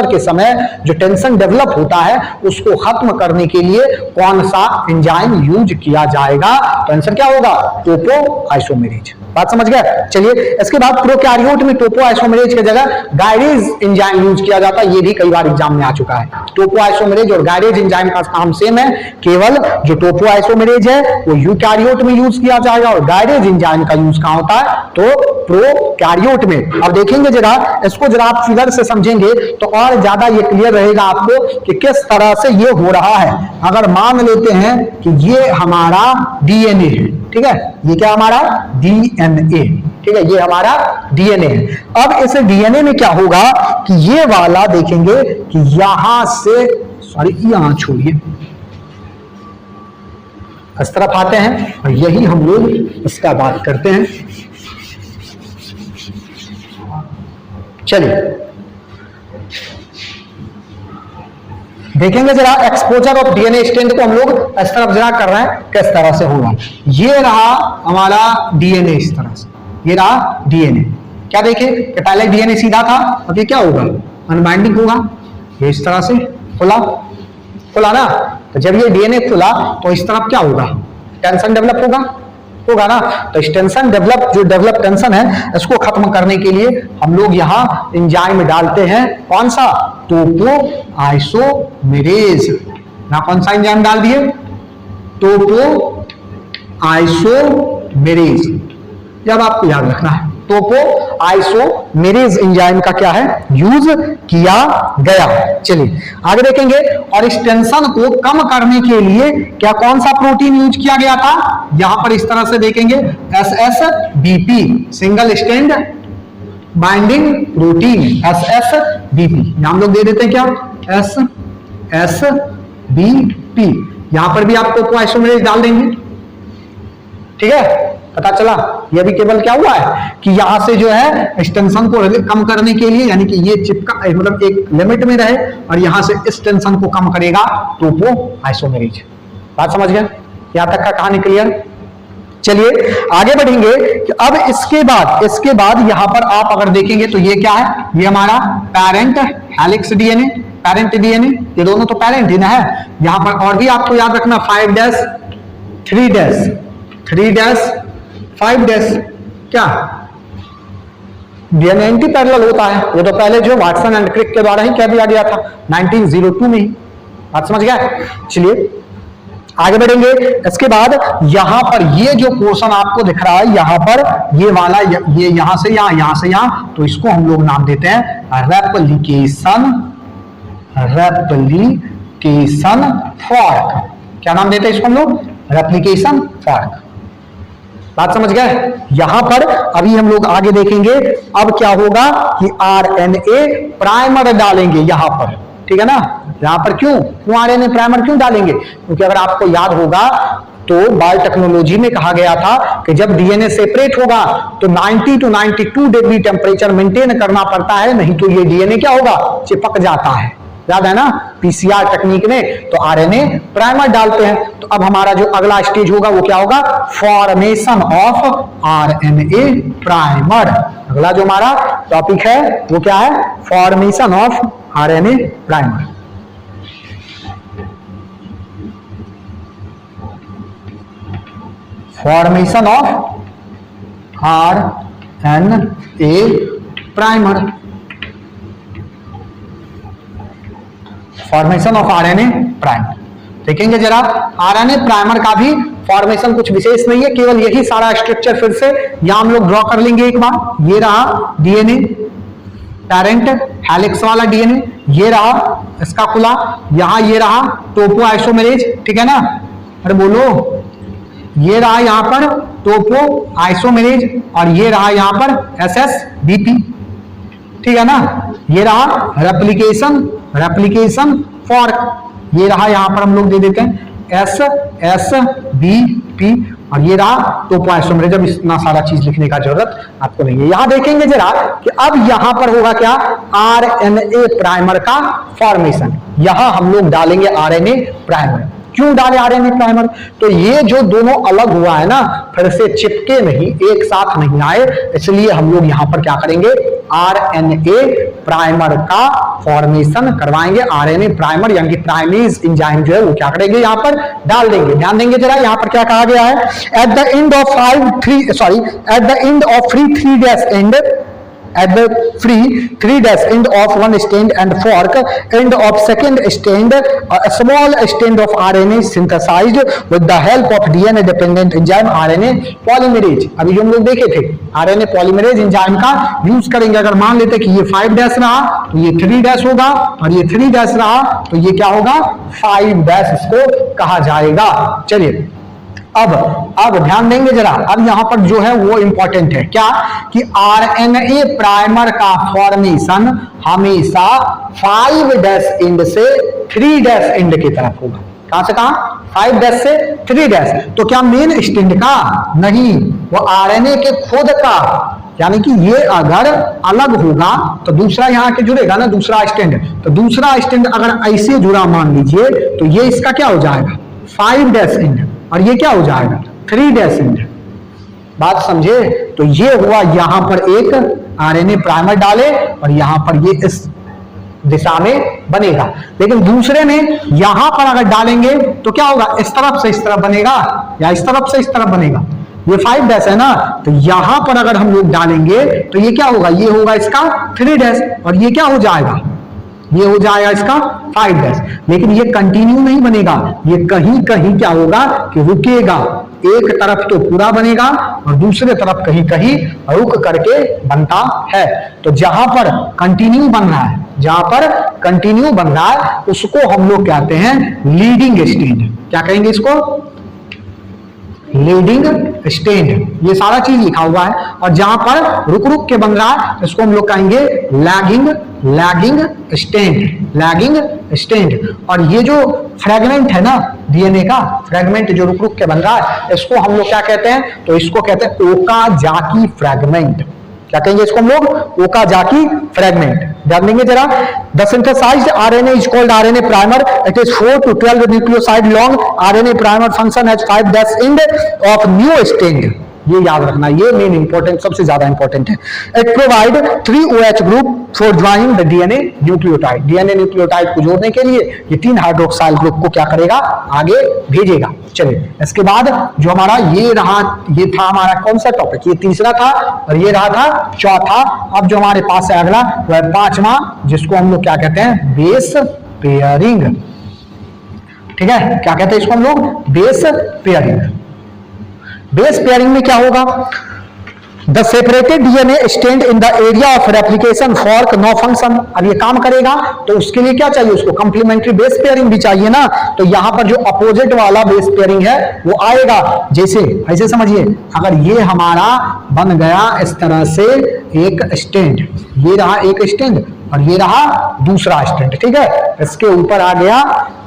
के समय जो टेंशन डेवलप होता है उसको खत्म करने के लिए कौन सा एंजाइम यूज किया जाएगा, तो आंसर क्या होगा, टोपोआइसोमेरेज। बात समझ गए? चलिए इसके बाद प्रोकैरियोट में टोपोआइसोमेरेज की जगह गायरेज एंजाइम यूज किया जाता है, ये भी कई बार एग्जाम में आ चुका है। टोपोआइसोमेरेज और गायरेज एंजाइम का काम सेम है, केवल जो टोपोआइसोमेरेज है वो यूकैरियोट में यूज किया जाएगा और गायरेज एंजाइम का यूज कहां होता है, तो प्रोकैरियोट में। अब देखेंगे जरा इसको, जरा आप फिगर से समझेंगे तो और ज्यादा ये क्लियर रहेगा आपको कि किस तरह से ये हो रहा है। अगर मान लेते हैं कि ये हमारा डीएनए है, ठीक है, ये क्या हमारा डीएनए, ठीक है, ये हमारा डीएनए है। अब इस डीएनए में क्या होगा कि ये वाला देखेंगे कि यहां से, सॉरी यहां छोड़िए, इस तरफ आते हैं और यही हम लोग इसका बात करते हैं। चलिए देखेंगे जरा एक्सपोजर ऑफ डीएनए स्ट्रैंड को हम लोग इस तरफ जरा कर रहे हैं, किस तरह से होगा। ये रहा हमारा डीएनए, इस तरह से ये रहा डीएनए। क्या देखें कि पहले डीएनए सीधा था, अब ये क्या होगा, अनबाइंडिंग होगा, ये इस तरह से खुला ना। तो जब ये डीएनए खुला तो इस तरफ क्या होगा, टेंशन डेवलप होगा ना। तो इस टेंशन डेवलप टेंशन है, इसको खत्म करने के लिए हम लोग यहाँ एंजाइम डालते हैं, कौन सा, टोपोआइसोमेरेज। ना कौन सा एंजाइम डाल दिए, टोपोआइसोमेरेज। जब आपको याद रखना है टोपोआइसोमेरेज एंजाइम का क्या है, यूज किया गया। चलिए आगे देखेंगे। और इस टेंशन को कम करने के लिए क्या कौन सा प्रोटीन यूज किया गया था, यहां पर इस तरह से देखेंगे SSBP, single strand binding protein, SSBP। हम लोग दे देते हैं क्या, SSBP। यहां पर भी आप टोपोआइसोमेरेज डाल देंगे, ठीक है। पता चला ये भी केवल क्या हुआ है कि यहां से जो है इस टेंशन को कम करने के लिए, यानी कि ये चिपका मतलब एक लिमिट में रहे और यहां से इस टेंशन को कम करेगा टोपोआइसोमेरेज। बात समझ गए? यहां तक का कहानी क्लियर? चलिए आगे बढ़ेंगे कि अब इसके बाद यहां पर आप अगर देखेंगे तो ये क्या है, ये हमारा parent helix DNA, parent DNA, ये दोनों तो पेरेंट ही ना है। यहां पर और भी आपको याद रखना 5' 3' 5' क्या डीएनए एंटी पैरेलल होता है, वो तो पहले जो वाटसन एंड क्रिक के द्वारा ही कह दिया गया था 1902 में ही। बात समझ गया? चलिए आगे बढ़ेंगे। इसके बाद यहां पर ये जो पोर्शन आपको दिख रहा है, यहां पर ये वाला, ये यहां से यहां से यहां, तो इसको हम लोग नाम देते हैं रेप्लिकेशन फॉर्क। क्या नाम देते हैं इसको हम लोग, रेप्लिकेशन फॉर्क। बात समझ गए? यहां पर अभी हम लोग आगे देखेंगे अब क्या होगा कि आरएनए प्राइमर डालेंगे यहां पर, ठीक है ना। यहां पर क्यों आरएनए प्राइमर क्यों डालेंगे, क्योंकि अगर आपको याद होगा तो बायोटेक्नोलॉजी में कहा गया था कि जब डीएनए सेपरेट होगा तो 90 to 92 डिग्री टेम्परेचर मेंटेन करना पड़ता है, नहीं तो ये डीएनए क्या होगा, चिपक जाता है। याद है ना, पीसीआर टेक्निक में तो आरएनए प्राइमर डालते हैं। तो अब हमारा जो अगला स्टेज होगा वो क्या होगा, फॉर्मेशन ऑफ आरएनए प्राइमर। अगला जो हमारा टॉपिक है वो क्या है, formation of RNA primer. Formation of RNA primer, formation of RNA primer. देखेंगे जरा, आरएनए प्राइमर का भी फॉर्मेशन कुछ विशेष नहीं है, केवल यही सारा स्ट्रक्चर फिर से यहां हम लोग ड्रॉ कर लेंगे एक बार। ये रहा डीएनए पेरेंट हेलिक्स वाला डीएनए, ये रहा इसका खुला, यहां ये रहा टोपो आइसोमेरेज, ठीक है ना, अरे बोलो, ये रहा यहां पर टोपो आइसोमेरेज और ये रहा यहां पर एसएसबीपी, ठीक है ना, ये रहा रेप्लिकेशन फॉर्क, ये रहा यहां पर हम लोग दे देते हैं एसएसबीपी और ये रहा टोपो आइसोमेरेज। अब इतना सारा चीज लिखने का जरूरत आपको नहीं है। यहां देखेंगे जरा कि अब यहां पर होगा क्या, आरएनए प्राइमर का फॉर्मेशन। यहां हम लोग डालेंगे आरएनए प्राइमर। क्यों डाले आरएनए प्राइमर, तो ये जो दोनों अलग हुआ है ना, फिर से चिपके नहीं, एक साथ नहीं आए, इसलिए हम लोग यहां पर क्या करेंगे, आरएनए प्राइमर का फॉर्मेशन करवाएंगे। आरएनए प्राइमर यानी कि प्राइमेज एंजाइम जो है वो क्या करेंगे, यहां पर डाल देंगे। ध्यान देंगे जरा, यहां पर क्या कहा गया है, at the end of free 3 dash and, at the free 3 dash end of one strand and fork end of second strand, a small strand of RNA synthesized with the help of DNA dependent enzyme RNA polymerase। अभी जो हम लोग देखे थे RNA polymerase enzyme का use करेंगे। अगर मान लेते कि ये 5 डैश रहा तो ये 3 डैश होगा, और ये 3 डैश रहा तो ये क्या होगा, 5 डैश इसको कहा जाएगा। चलिए अब ध्यान देंगे जरा, अब यहां पर जो है वो इंपॉर्टेंट है क्या, कि आरएनए प्राइमर का फॉर्मेशन हमेशा 5 डैश एंड से 3 डैश एंड की तरफ होगा। कहां से कहां, 5 डैश से 3 डैश। तो क्या मेन स्टैंड का नहीं, वो आरएनए के खुद का, यानी कि ये अगर अलग होगा तो दूसरा यहाँ के जुड़ेगा ना, दूसरा स्टैंड, तो दूसरा स्टैंड अगर ऐसे जुड़ा मान लीजिए तो ये इसका क्या हो जाएगा, 5 डैश एंड, और ये क्या हो जाएगा, 3 डैश एंड। बात समझे, तो ये हुआ यहां पर एक आरएनए प्राइमर डाले और यहां पर ये इस दिशा में बनेगा। लेकिन दूसरे में यहां पर अगर डालेंगे तो क्या होगा, इस तरफ से इस तरफ बनेगा या इस तरफ से इस तरफ बनेगा। ये 5 डैश है ना, तो यहां पर अगर हम लोग डालेंगे तो ये क्या होगा, ये होगा इसका 3 डैश और ये क्या हो जाएगा, ये हो जाएगा इसका 5 डैश। लेकिन ये कंटिन्यू नहीं बनेगा, ये कहीं कहीं क्या होगा कि रुकेगा। एक तरफ तो पूरा बनेगा और दूसरे तरफ कहीं कहीं रुक करके बनता है। तो जहां पर कंटिन्यू बन रहा है, जहां पर कंटिन्यू बन रहा है उसको हम लोग कहते हैं लीडिंग स्टैंड। क्या कहेंगे इसको, लीडिंग स्टैंड। ये सारा चीज लिखा हुआ है। और जहां पर रुक रुक के बन रहा है इसको हम लोग कहेंगे लैगिंग स्टैंड। और ये जो फ्रेगमेंट है ना डीएनए का, फ्रेगमेंट जो रुक रुक के बन रहा है इसको हम लोग क्या कहते हैं, तो इसको कहते हैं ओकाजाकी फ्रेगमेंट। क्या कहेंगे इसको हम लोग, ओकाजाकी फ्रेगमेंट। ध्यान देंगे जरा, the synthesised RNA is called RNA primer. It is 4 to 12 nucleoside long. RNA primer function as 5 dash end of new stand. ये याद रखना, ये मेन इंपॉर्टेंट, सबसे ज्यादा इंपॉर्टेंट है। It provide 3 OH group for joining the DNA nucleotide. DNA nucleotide को जोड़ने के लिए ये 3 हाइड्रोक्साइल ग्रुप को क्या करेगा, आगे भेजेगा। चलिए, इसके बाद जो हमारा ये रहा, ये था हमारा कौन सा टॉपिक, ये तीसरा था और ये रहा था चौथा। अब जो हमारे पास है अगला वह है 5वां, जिसको हम लोग क्या कहते हैं, बेस पेयरिंग। ठीक है, क्या कहते हैं इसको हम लोग, बेस पेयरिंग। बेस पेयरिंग में क्या होगा, the separated DNA stand in the area of replication fork no function. अब ये काम करेगा तो उसके लिए क्या चाहिए, उसको कंप्लीमेंट्री बेस पेयरिंग भी चाहिए ना। तो यहां पर जो अपोजिट वाला बेस पेयरिंग है वो आएगा। जैसे ऐसे समझिए, अगर ये हमारा बन गया इस तरह से एक स्टैंड, ये रहा एक स्टैंड और ये रहा दूसरा स्टैंड, ठीक है। इसके ऊपर आ गया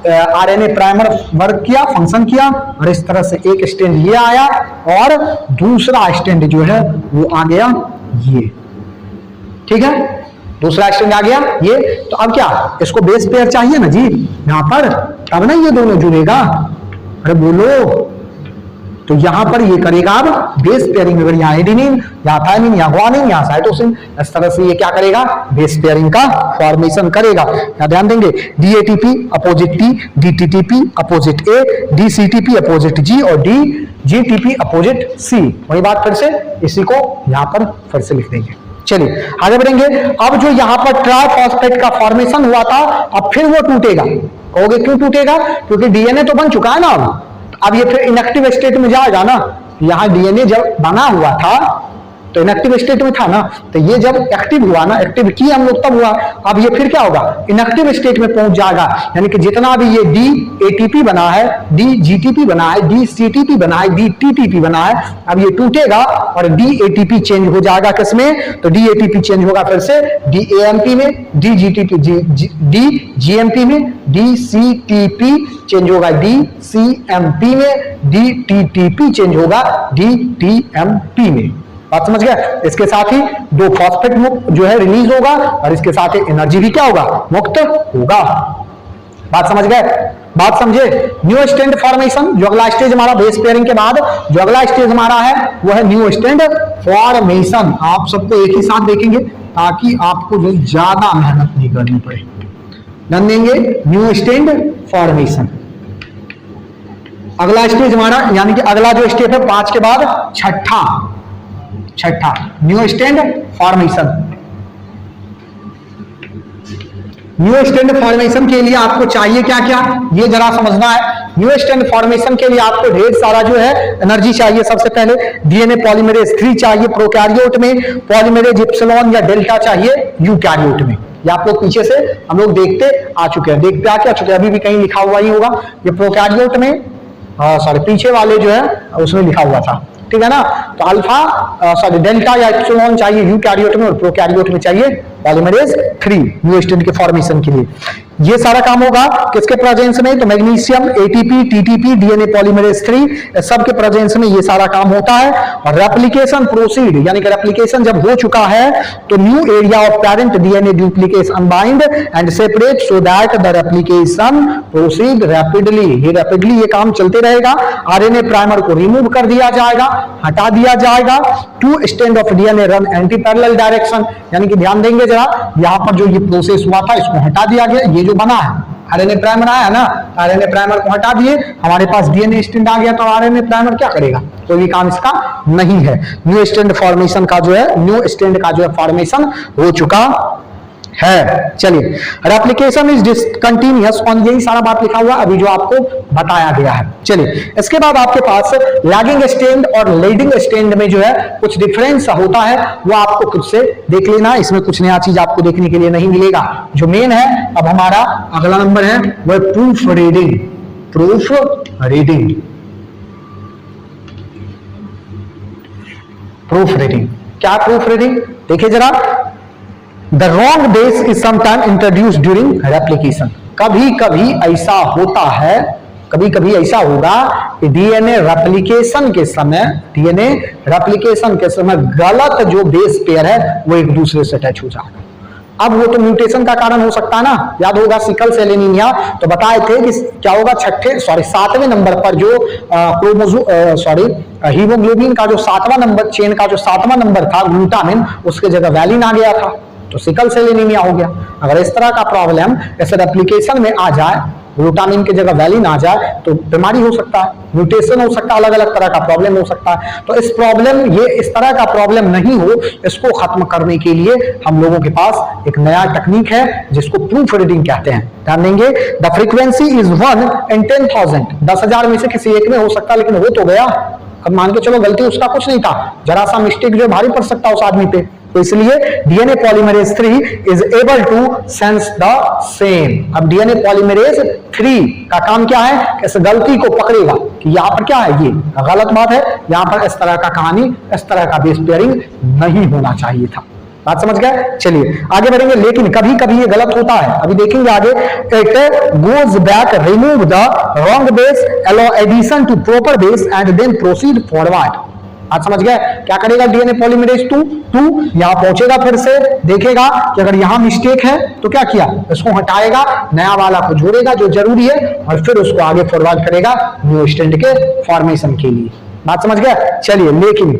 आरएनए प्राइमर वर्क किया, फंक्शन किया, और इस तरह से एक स्टैंड ये आया और दूसरा स्टैंड जो है वो आ गया ये, ठीक है। दूसरा स्टैंड आ गया ये। तो अब क्या, इसको बेस पेयर चाहिए ना जी यहां पर, तब ना ये दोनों जुड़ेगा। अरे बोलो, तो यहां पर ये करेगा अब बेस पेयरिंग। अगर यहाँ एडेनिन, यहाँ थायमिन, यहाँ ग्वानिन, यहाँ साइटोसिन, इस तरह से ये क्या करेगा, बेस पेयरिंग का फॉर्मेशन करेगा। यहाँ ध्यान देंगे, डीएटीपी अपोजिट टी, डीटीटीपी अपोजिट ए, डीसीटीपी अपोजिट जी और डीजीटीपी अपोजिट सी। वही बात फिर से इसी को यहां पर फिर से लिख देंगे। चलिए आगे बढ़ेंगे। अब जो यहां पर ट्राइफॉस्फेट का फॉर्मेशन हुआ था, अब फिर वो टूटेगा। कहोगे क्यों टूटेगा? क्योंकि डीएनए तो बन चुका है ना, अब ये फिर इनएक्टिव स्टेट में जाएगा ना। यहां डीएनए जब बना हुआ था तो इनएक्टिव स्टेट में था ना, तो ये जब एक्टिव हुआ ना, एक्टिव की हम लोग तब हुआ, अब ये फिर क्या होगा, इनएक्टिव स्टेट में पहुंच जाएगा। यानी कि जितना भी ये डी एटीपी बना है, डी जीटीपी बना है, डी सीटीपी बना है, डी टीटीपी बना है, अब ये टूटेगा और डी एटीपी चेंज हो जाएगा किसमें, तो डी एटीपी चेंज होगा फिर से डी एएमपी में, डी जीटीपी डी जीएमपी में, डी सीटीपी चेंज होगा डी सीएमपी में, डी टीटीपी चेंज होगा डी टीएमपी में। बात समझ गया? इसके साथ ही दो फॉस्फेट मुक्त जो है रिलीज होगा और इसके साथ ही एनर्जी भी क्या होगा, मुक्त होगा। बात समझ गए? बात समझे? न्यू स्टैंड फॉर्मेशन, जो अगला स्टेज हमारा बेस पेयरिंग के बाद जो अगला स्टेज हमारा है वो है न्यू स्टैंड फॉर्मेशन। आप सबको एक ही साथ देखेंगे ताकि आपको जो ज्यादा मेहनत नहीं करनी पड़े। ध्यान देंगे, न्यू स्टैंड फॉर्मेशन अगला स्टेज हमारा, यानी कि अगला जो स्टेप है 5 के बाद छठा new stand formation. New stand formation के लिए आपको चाहिए क्या क्या, ये जरा समझना है। न्यू स्टैंड फॉर्मेशन के लिए आपको ढेर सारा जो है एनर्जी चाहिए। सबसे पहले डीएनए पॉलीमरेज 3 चाहिए प्रोकैरियोट में, पॉलीमरेज इप्सिलॉन या डेल्टा चाहिए यूकैरियोट में। ये आप लोग पीछे से हम लोग देखते आ चुके हैं, देखते आ चुके हैं, अभी भी कहीं लिखा हुआ ही होगा। ये प्रोकैरियोट में सॉरी पीछे वाले जो है उसमें लिखा हुआ था, ठीक है ना। तो अल्फा सॉरी डेल्टा या एप्सिलॉन चाहिए यूकैरियोट में और प्रोकैरियोट में चाहिए पॉलीमरेज 3 न्यू स्टैंड के फॉर्मेशन के लिए। ये सारा काम होगा किसके प्रेजेंस में, तो magnesium, ATP, TTP, DNA polymerase 3 सब के प्रेजेंस में ये सारा काम होता है। और रेप्लिकेशन प्रोसीड, यानी कि रेप्लिकेशन जब हो चुका है तो new area of parent DNA duplicates unbind and separate so that the replication proceed rapidly. ये रैपिडली ये काम चलते रहेगा। आरएनए प्राइमर को रिमूव कर दिया जाएगा, हटा दिया जाएगा। Two stand of DNA run anti parallel direction, यानी कि ध्यान देंगे जरा, यहां पर जो ये प्रोसेस हुआ था इसको हटा दिया गया। ये जो बना है आरएनए प्राइमर आया ना, आरएनए प्राइमर को हटा दिए, हमारे पास डीएनए स्टैंड आ गया। तो आरएनए प्राइमर क्या करेगा, कोई भी काम इसका नहीं है। न्यू स्टैंड फॉर्मेशन का जो है, न्यू स्टैंड का जो है फॉर्मेशन हो चुका है। चलिए, रेप्लिकेशन इज डिसकंटिन्यूअस ऑन, यही सारा बात लिखा हुआ अभी जो आपको बताया गया है। चलिए, इसके बाद आपके पास लैगिंग स्टैंड और लीडिंग स्टैंड में जो है कुछ डिफरेंस होता है, वो आपको खुद से देख लेना। इसमें कुछ नया चीज आपको देखने के लिए नहीं मिलेगा। जो मेन है, अब हमारा अगला नंबर है वो है proof reading. Proof reading, proof reading क्या? प्रूफ रीडिंग देखिए जरा, The wrong base is sometimes introduced during replication. कभी कभी ऐसा होता है, कभी कभी ऐसा होगा कि डीएनए रेप्लिकेशन के समय गलत जो बेस पेयर है वो एक दूसरे से अटैच हो जाएगा। अब वो तो म्यूटेशन का कारण हो सकता है ना। याद होगा सिकल सेल एनीमिया तो बताए थे कि क्या होगा, 7वें नंबर पर जो हीमोग्लोबिन का जो 7वां नंबर चेन का जो 7वां नंबर था ग्लूटामिन, उसके जगह वैलिन आ गया था, तो सिकल सेल एनीमिया हो गया। अगर इस तरह का प्रॉब्लम ऐसे रेप्लिकेशन में आ जाए, ग्लूटामिन की जगह वैलिन आ जाए, तो बीमारी हो सकता है, म्यूटेशन हो सकता है, अलग अलग तरह का प्रॉब्लम हो सकता है। तो इस तरह का प्रॉब्लम नहीं हो, इसको खत्म करने के लिए हम लोगों के पास एक नया टेक्निक है जिसको प्रूफ रीडिंग कहते हैं। ध्यान देंगे, द फ्रीक्वेंसी इज 1 in 10,000। 10,000 में से किसी एक में हो सकता है, लेकिन हो तो गया। अब मान के चलो गलती उसका कुछ नहीं था, जरा सा मिस्टेक जो भारी पड़ सकता है उस आदमी पे, तो इसलिए DNA polymerase 3 is able to sense the same. अब डीएनए पॉलीमरेज 3 का काम क्या है, इस गलती को पकड़ेगा कि यहाँ पर क्या है, ये गलत बात है, यहाँ पर इस तरह का कहानी, इस तरह का बेस पेयरिंग नहीं होना चाहिए था। बात समझ गए? चलिए आगे बढ़ेंगे, लेकिन कभी कभी ये गलत होता है, अभी देखेंगे आगे। It goes back, remove the wrong base, allow addition to proper base and then proceed forward. आज समझ गए? क्या करेगा डीएनए पॉलीमरेज 2 यहां पहुंचेगा, फिर से देखेगा कि अगर यहां मिस्टेक है तो क्या किया, इसको हटाएगा, नया वाला को जोड़ेगा जो जरूरी है, और फिर उसको आगे फॉरवर्ड करेगा न्यू स्ट्रैंड के फॉर्मेशन के लिए। बात समझ गए? चलिए, लेकिन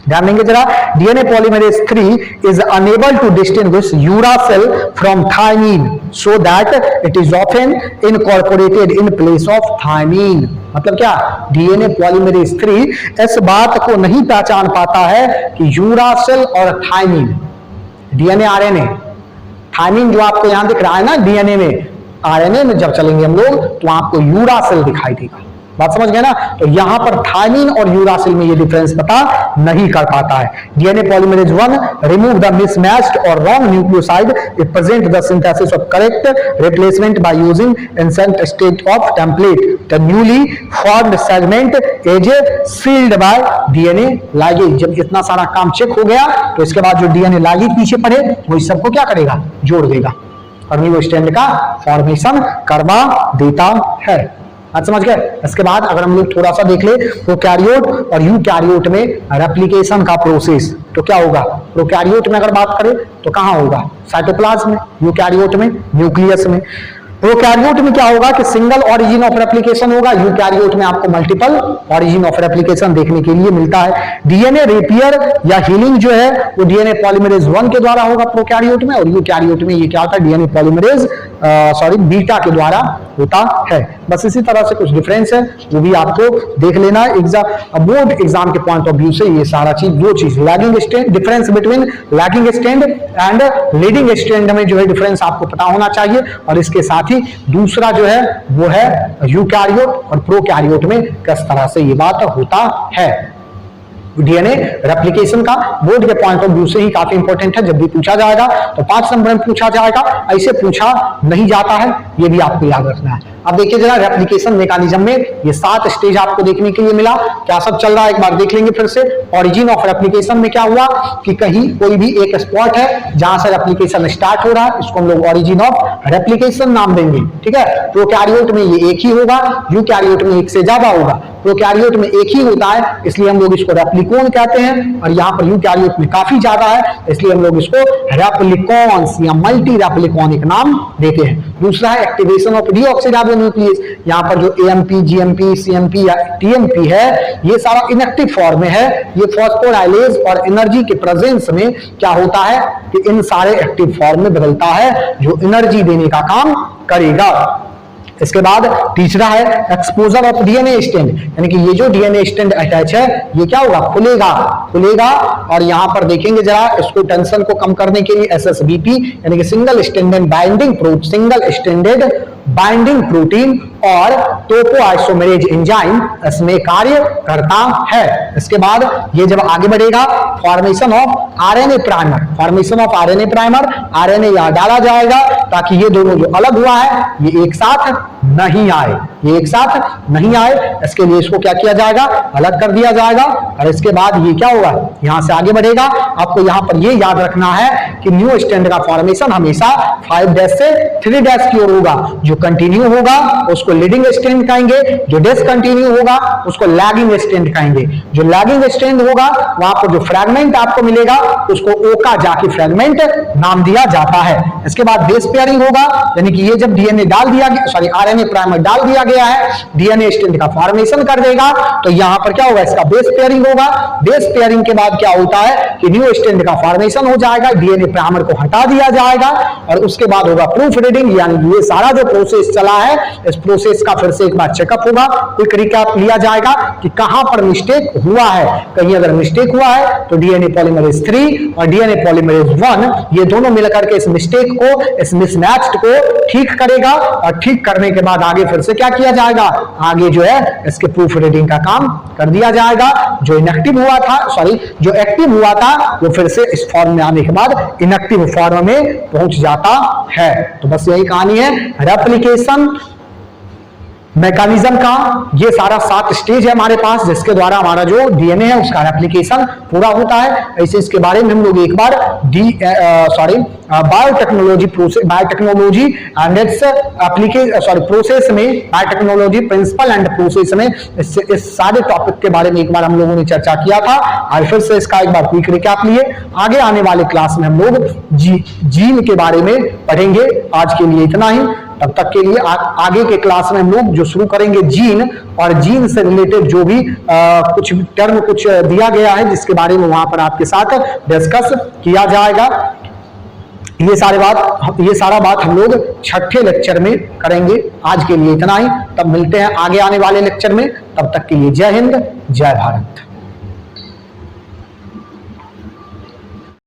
ध्यान देंगे जरा, DNA polymerase 3 is unable to distinguish uracil from thymine so that it is often incorporated in place of thymine. मतलब क्या, डीएनए पॉलीमरेज 3 इस बात को नहीं पहचान पाता है कि यूरासिल और थायमीन, डीएनए आरएनए, थायमीन जो आपको यहां दिख रहा है ना डीएनए में, आरएनए में जब चलेंगे हम लोग तो आपको यूरासिल दिखाई देगा। बात समझ गए ना? तो यहां पर थायमीन और यूरासिल में ये डिफरेंस पता नहीं कर पाता है। DNA polymerase 1 remove the mismatched और wrong nucleoside, it present the synthesis of correct replacement by using instant state of template the newly formed segment is sealed by DNA ligase. जब इतना सारा काम चेक हो गया तो इसके बाद जो डीएनए लाइगेज पीछे पड़े वो इस सबको क्या करेगा, जोड़ देगा और न्यू स्ट्रैंड का फॉर्मेशन करवा देता है। आज समझ गए? इसके बाद अगर हम लोग थोड़ा सा देख ले प्रोकैरियोट और यूकैरियोट में रेप्लिकेशन का प्रोसेस, तो क्या होगा, प्रोकैरियोट में अगर बात करें तो कहां होगा, साइटोप्लाज्म में, यूकैरियोट में न्यूक्लियस में। प्रोकैरियोट में क्या होगा कि सिंगल ऑरिजिन ऑफ रेप्लिकेशन होगा, यूकैरियोट में आपको मल्टीपल ऑरिजिन ऑफ रेप्लिकेशन देखने के लिए मिलता है। डीएनए रिपेयर या हीलिंग जो है वो डीएनए पॉलीमरेज 1 के द्वारा होगा प्रोकैरियोट में, और यूकैरियोट में ये क्या होता है, डीएनए पॉलीमरेज बीटा के द्वारा होता है। बस इसी तरह से कुछ डिफरेंस है, वो भी आपको देख लेना है एग्जाम, बोर्ड एग्जाम के पॉइंट ऑफ व्यू से। ये सारा चीज, दो चीज, lagging strand, difference between lagging strand and leading strand में जो है डिफरेंस आपको पता होना चाहिए। और इसके साथ ही दूसरा जो है वो है यूकैरियोट और प्रोकैरियोट में किस तरह से ये बात होता है। डीएनए रेप्लिकेशन का बोर्ड के पॉइंट ऑफ व्यू से ही काफी इंपॉर्टेंट है, जब भी पूछा जाएगा तो 5 नंबर में पूछा जाएगा, ऐसे पूछा नहीं जाता है, ये भी आपको याद रखना है। अब देखिए जरा रेप्लिकेशन मैकेनिज्म में ये 7 स्टेज आपको देखने के लिए मिला, क्या सब चल रहा है एक बार देख लेंगे फिर से। ओरिजिन ऑफ रेप्लिकेशन में क्या हुआ कि कहीं कोई भी एक स्पॉट है जहां से रेप्लिकेशन स्टार्ट हो रहा है, इसको हम लोग ओरिजिन ऑफ रेप्लिकेशन नाम देंगे, ठीक है। प्रोकैरियोट में ये एक ही होगा, यूकैरियोट में एक से ज्यादा होगा, प्रोकैरियोट में एक ही होता है इसलिए हम लोग इसको रेप्लिकोन कहते हैं, और यहाँ पर यूकैरियोट में काफी ज्यादा है इसलिए हम लोग इसको रेप्लिकॉन्स या मल्टी रेप्लिकॉनिक नाम देते हैं। दूसरा है एक्टिवेशन ऑफ डीऑक्सीराइबो न्यूक्लियस, यहाँ पर जो एएमपी, जीएमपी, सीएमपी या टीएमपी है ये सारा इनएक्टिव फॉर्म में है। ये फॉस्फोराइलेज और एनर्जी के प्रेजेंस में क्या होता है कि इन सारे एक्टिव फॉर्म में बदलता है जो एनर्जी देने का काम करेगा। इसके बाद तीसरा है एक्सपोजर ऑफ डीएनए स्ट्रैंड, यानी कि ये जो डीएनए स्ट्रैंड अटैच है ये क्या होगा, खुलेगा और यहां पर देखेंगे जरा इसको, टेंशन को कम करने के लिए एसएसबीपी यानी कि सिंगल स्ट्रैंडेड बाइंडिंग प्रोटीन और टोपोआइसोमेरेज एंजाइम इसमें कार्य करता है। इसके बाद ये जब आगे बढ़ेगा formation of RNA primer, RNA यहां डाला जाएगा ताकि ये दोनों जो अलग हुआ है ये एक साथ नहीं आए, इसके लिए इसको क्या किया जाएगा, अलग कर दिया जाएगा। और इसके बाद ये क्या होगा, यहां से आगे बढ़ेगा। आपको यहां पर ये याद रखना है कि न्यू स्ट्रैंड का फॉर्मेशन हमेशा 5' से 3' की ओर होगा। जो कंटिन्यू होगा उसको लीडिंग स्ट्रैंड कहेंगे, जो डिसकंटिन्यू होगा उसको लैगिंग स्ट्रैंड कहेंगे। जो लैगिंग स्ट्रैंड होगा वहां पर जो फ्रैगमेंट आपको मिलेगा उसको ओकाजाकी फ्रैगमेंट नाम दिया जाता है। इसके बाद बेस पेयरिंग होगा, यानी कि ये जब डीएनए डाल दिया गया, सॉरी आरएनए प्राइमर डाल दिया गया है, डीएनए स्ट्रैंड का फॉर्मेशन कर देगा, तो यहां पर क्या होगा, इसका बेस पेयरिंग होगा। बेस पेयरिंग के बाद क्या होता है कि न्यू स्ट्रैंड का फॉर्मेशन हो जाएगा, डीएनए प्राइमर को हटा दिया जाएगा और उसके बाद होगा प्रूफ रीडिंग, यानी ये सारा जो प्रोसेस चला है इस प्रोसेस का फिर से एक बार चेकअप होगा, क्विक रिकैप लिया जाएगा कि कहां पर मिस्टेक हुआ है। कहीं अगर मिस्टेक हुआ है तो डीएनए पॉलीमरेज 3 और डीएनए पॉलीमरेज 1 ये दोनों मिलकर के इस मिस्टेक को, इस मिसमैच्ड को ठीक करेगा और ठीक करने के बाद आगे फिर से क्या किया जाएगा, आगे जो है इसके प्रूफ रीडिंग का काम कर दिया जाएगा। जो इनएक्टिव हुआ था, सॉरी जो एक्टिव हुआ था वो फिर से इस फॉर्म में आने के बाद इनएक्टिव फॉर्म में पहुंच जाता है। तो बस यही कहानी है रेप्लिकेशन मैकेनिज्म का ये सारा 7 स्टेज है हमारे पास, जिसके द्वारा हमारा जो डीएनए है उसका एप्लीकेशन पूरा होता है। ऐसे इसके बारे में हम लोग एक बार बायोटेक्नोलॉजी एंड इट्स प्रोसेस में, बायोटेक्नोलॉजी प्रिंसिपल एंड प्रोसेस में इस सारे टॉपिक के बारे में एक बार हम लोगों ने चर्चा किया था। आज फिर से इसका एक बार क्विक रिकैप लिए। आगे आने वाले क्लास में हम लोग जीन के बारे में पढ़ेंगे। आज के लिए इतना ही, तब तक के लिए आगे के क्लास में हम लोग जो शुरू करेंगे जीन, और जीन से रिलेटेड जो भी कुछ टर्म कुछ दिया गया है जिसके बारे में वहां पर आपके साथ डिस्कस किया जाएगा। ये सारा बात हम लोग छठे लेक्चर में करेंगे। आज के लिए इतना ही, तब मिलते हैं आगे आने वाले लेक्चर में। तब तक के लिए जय हिंद, जय भारत।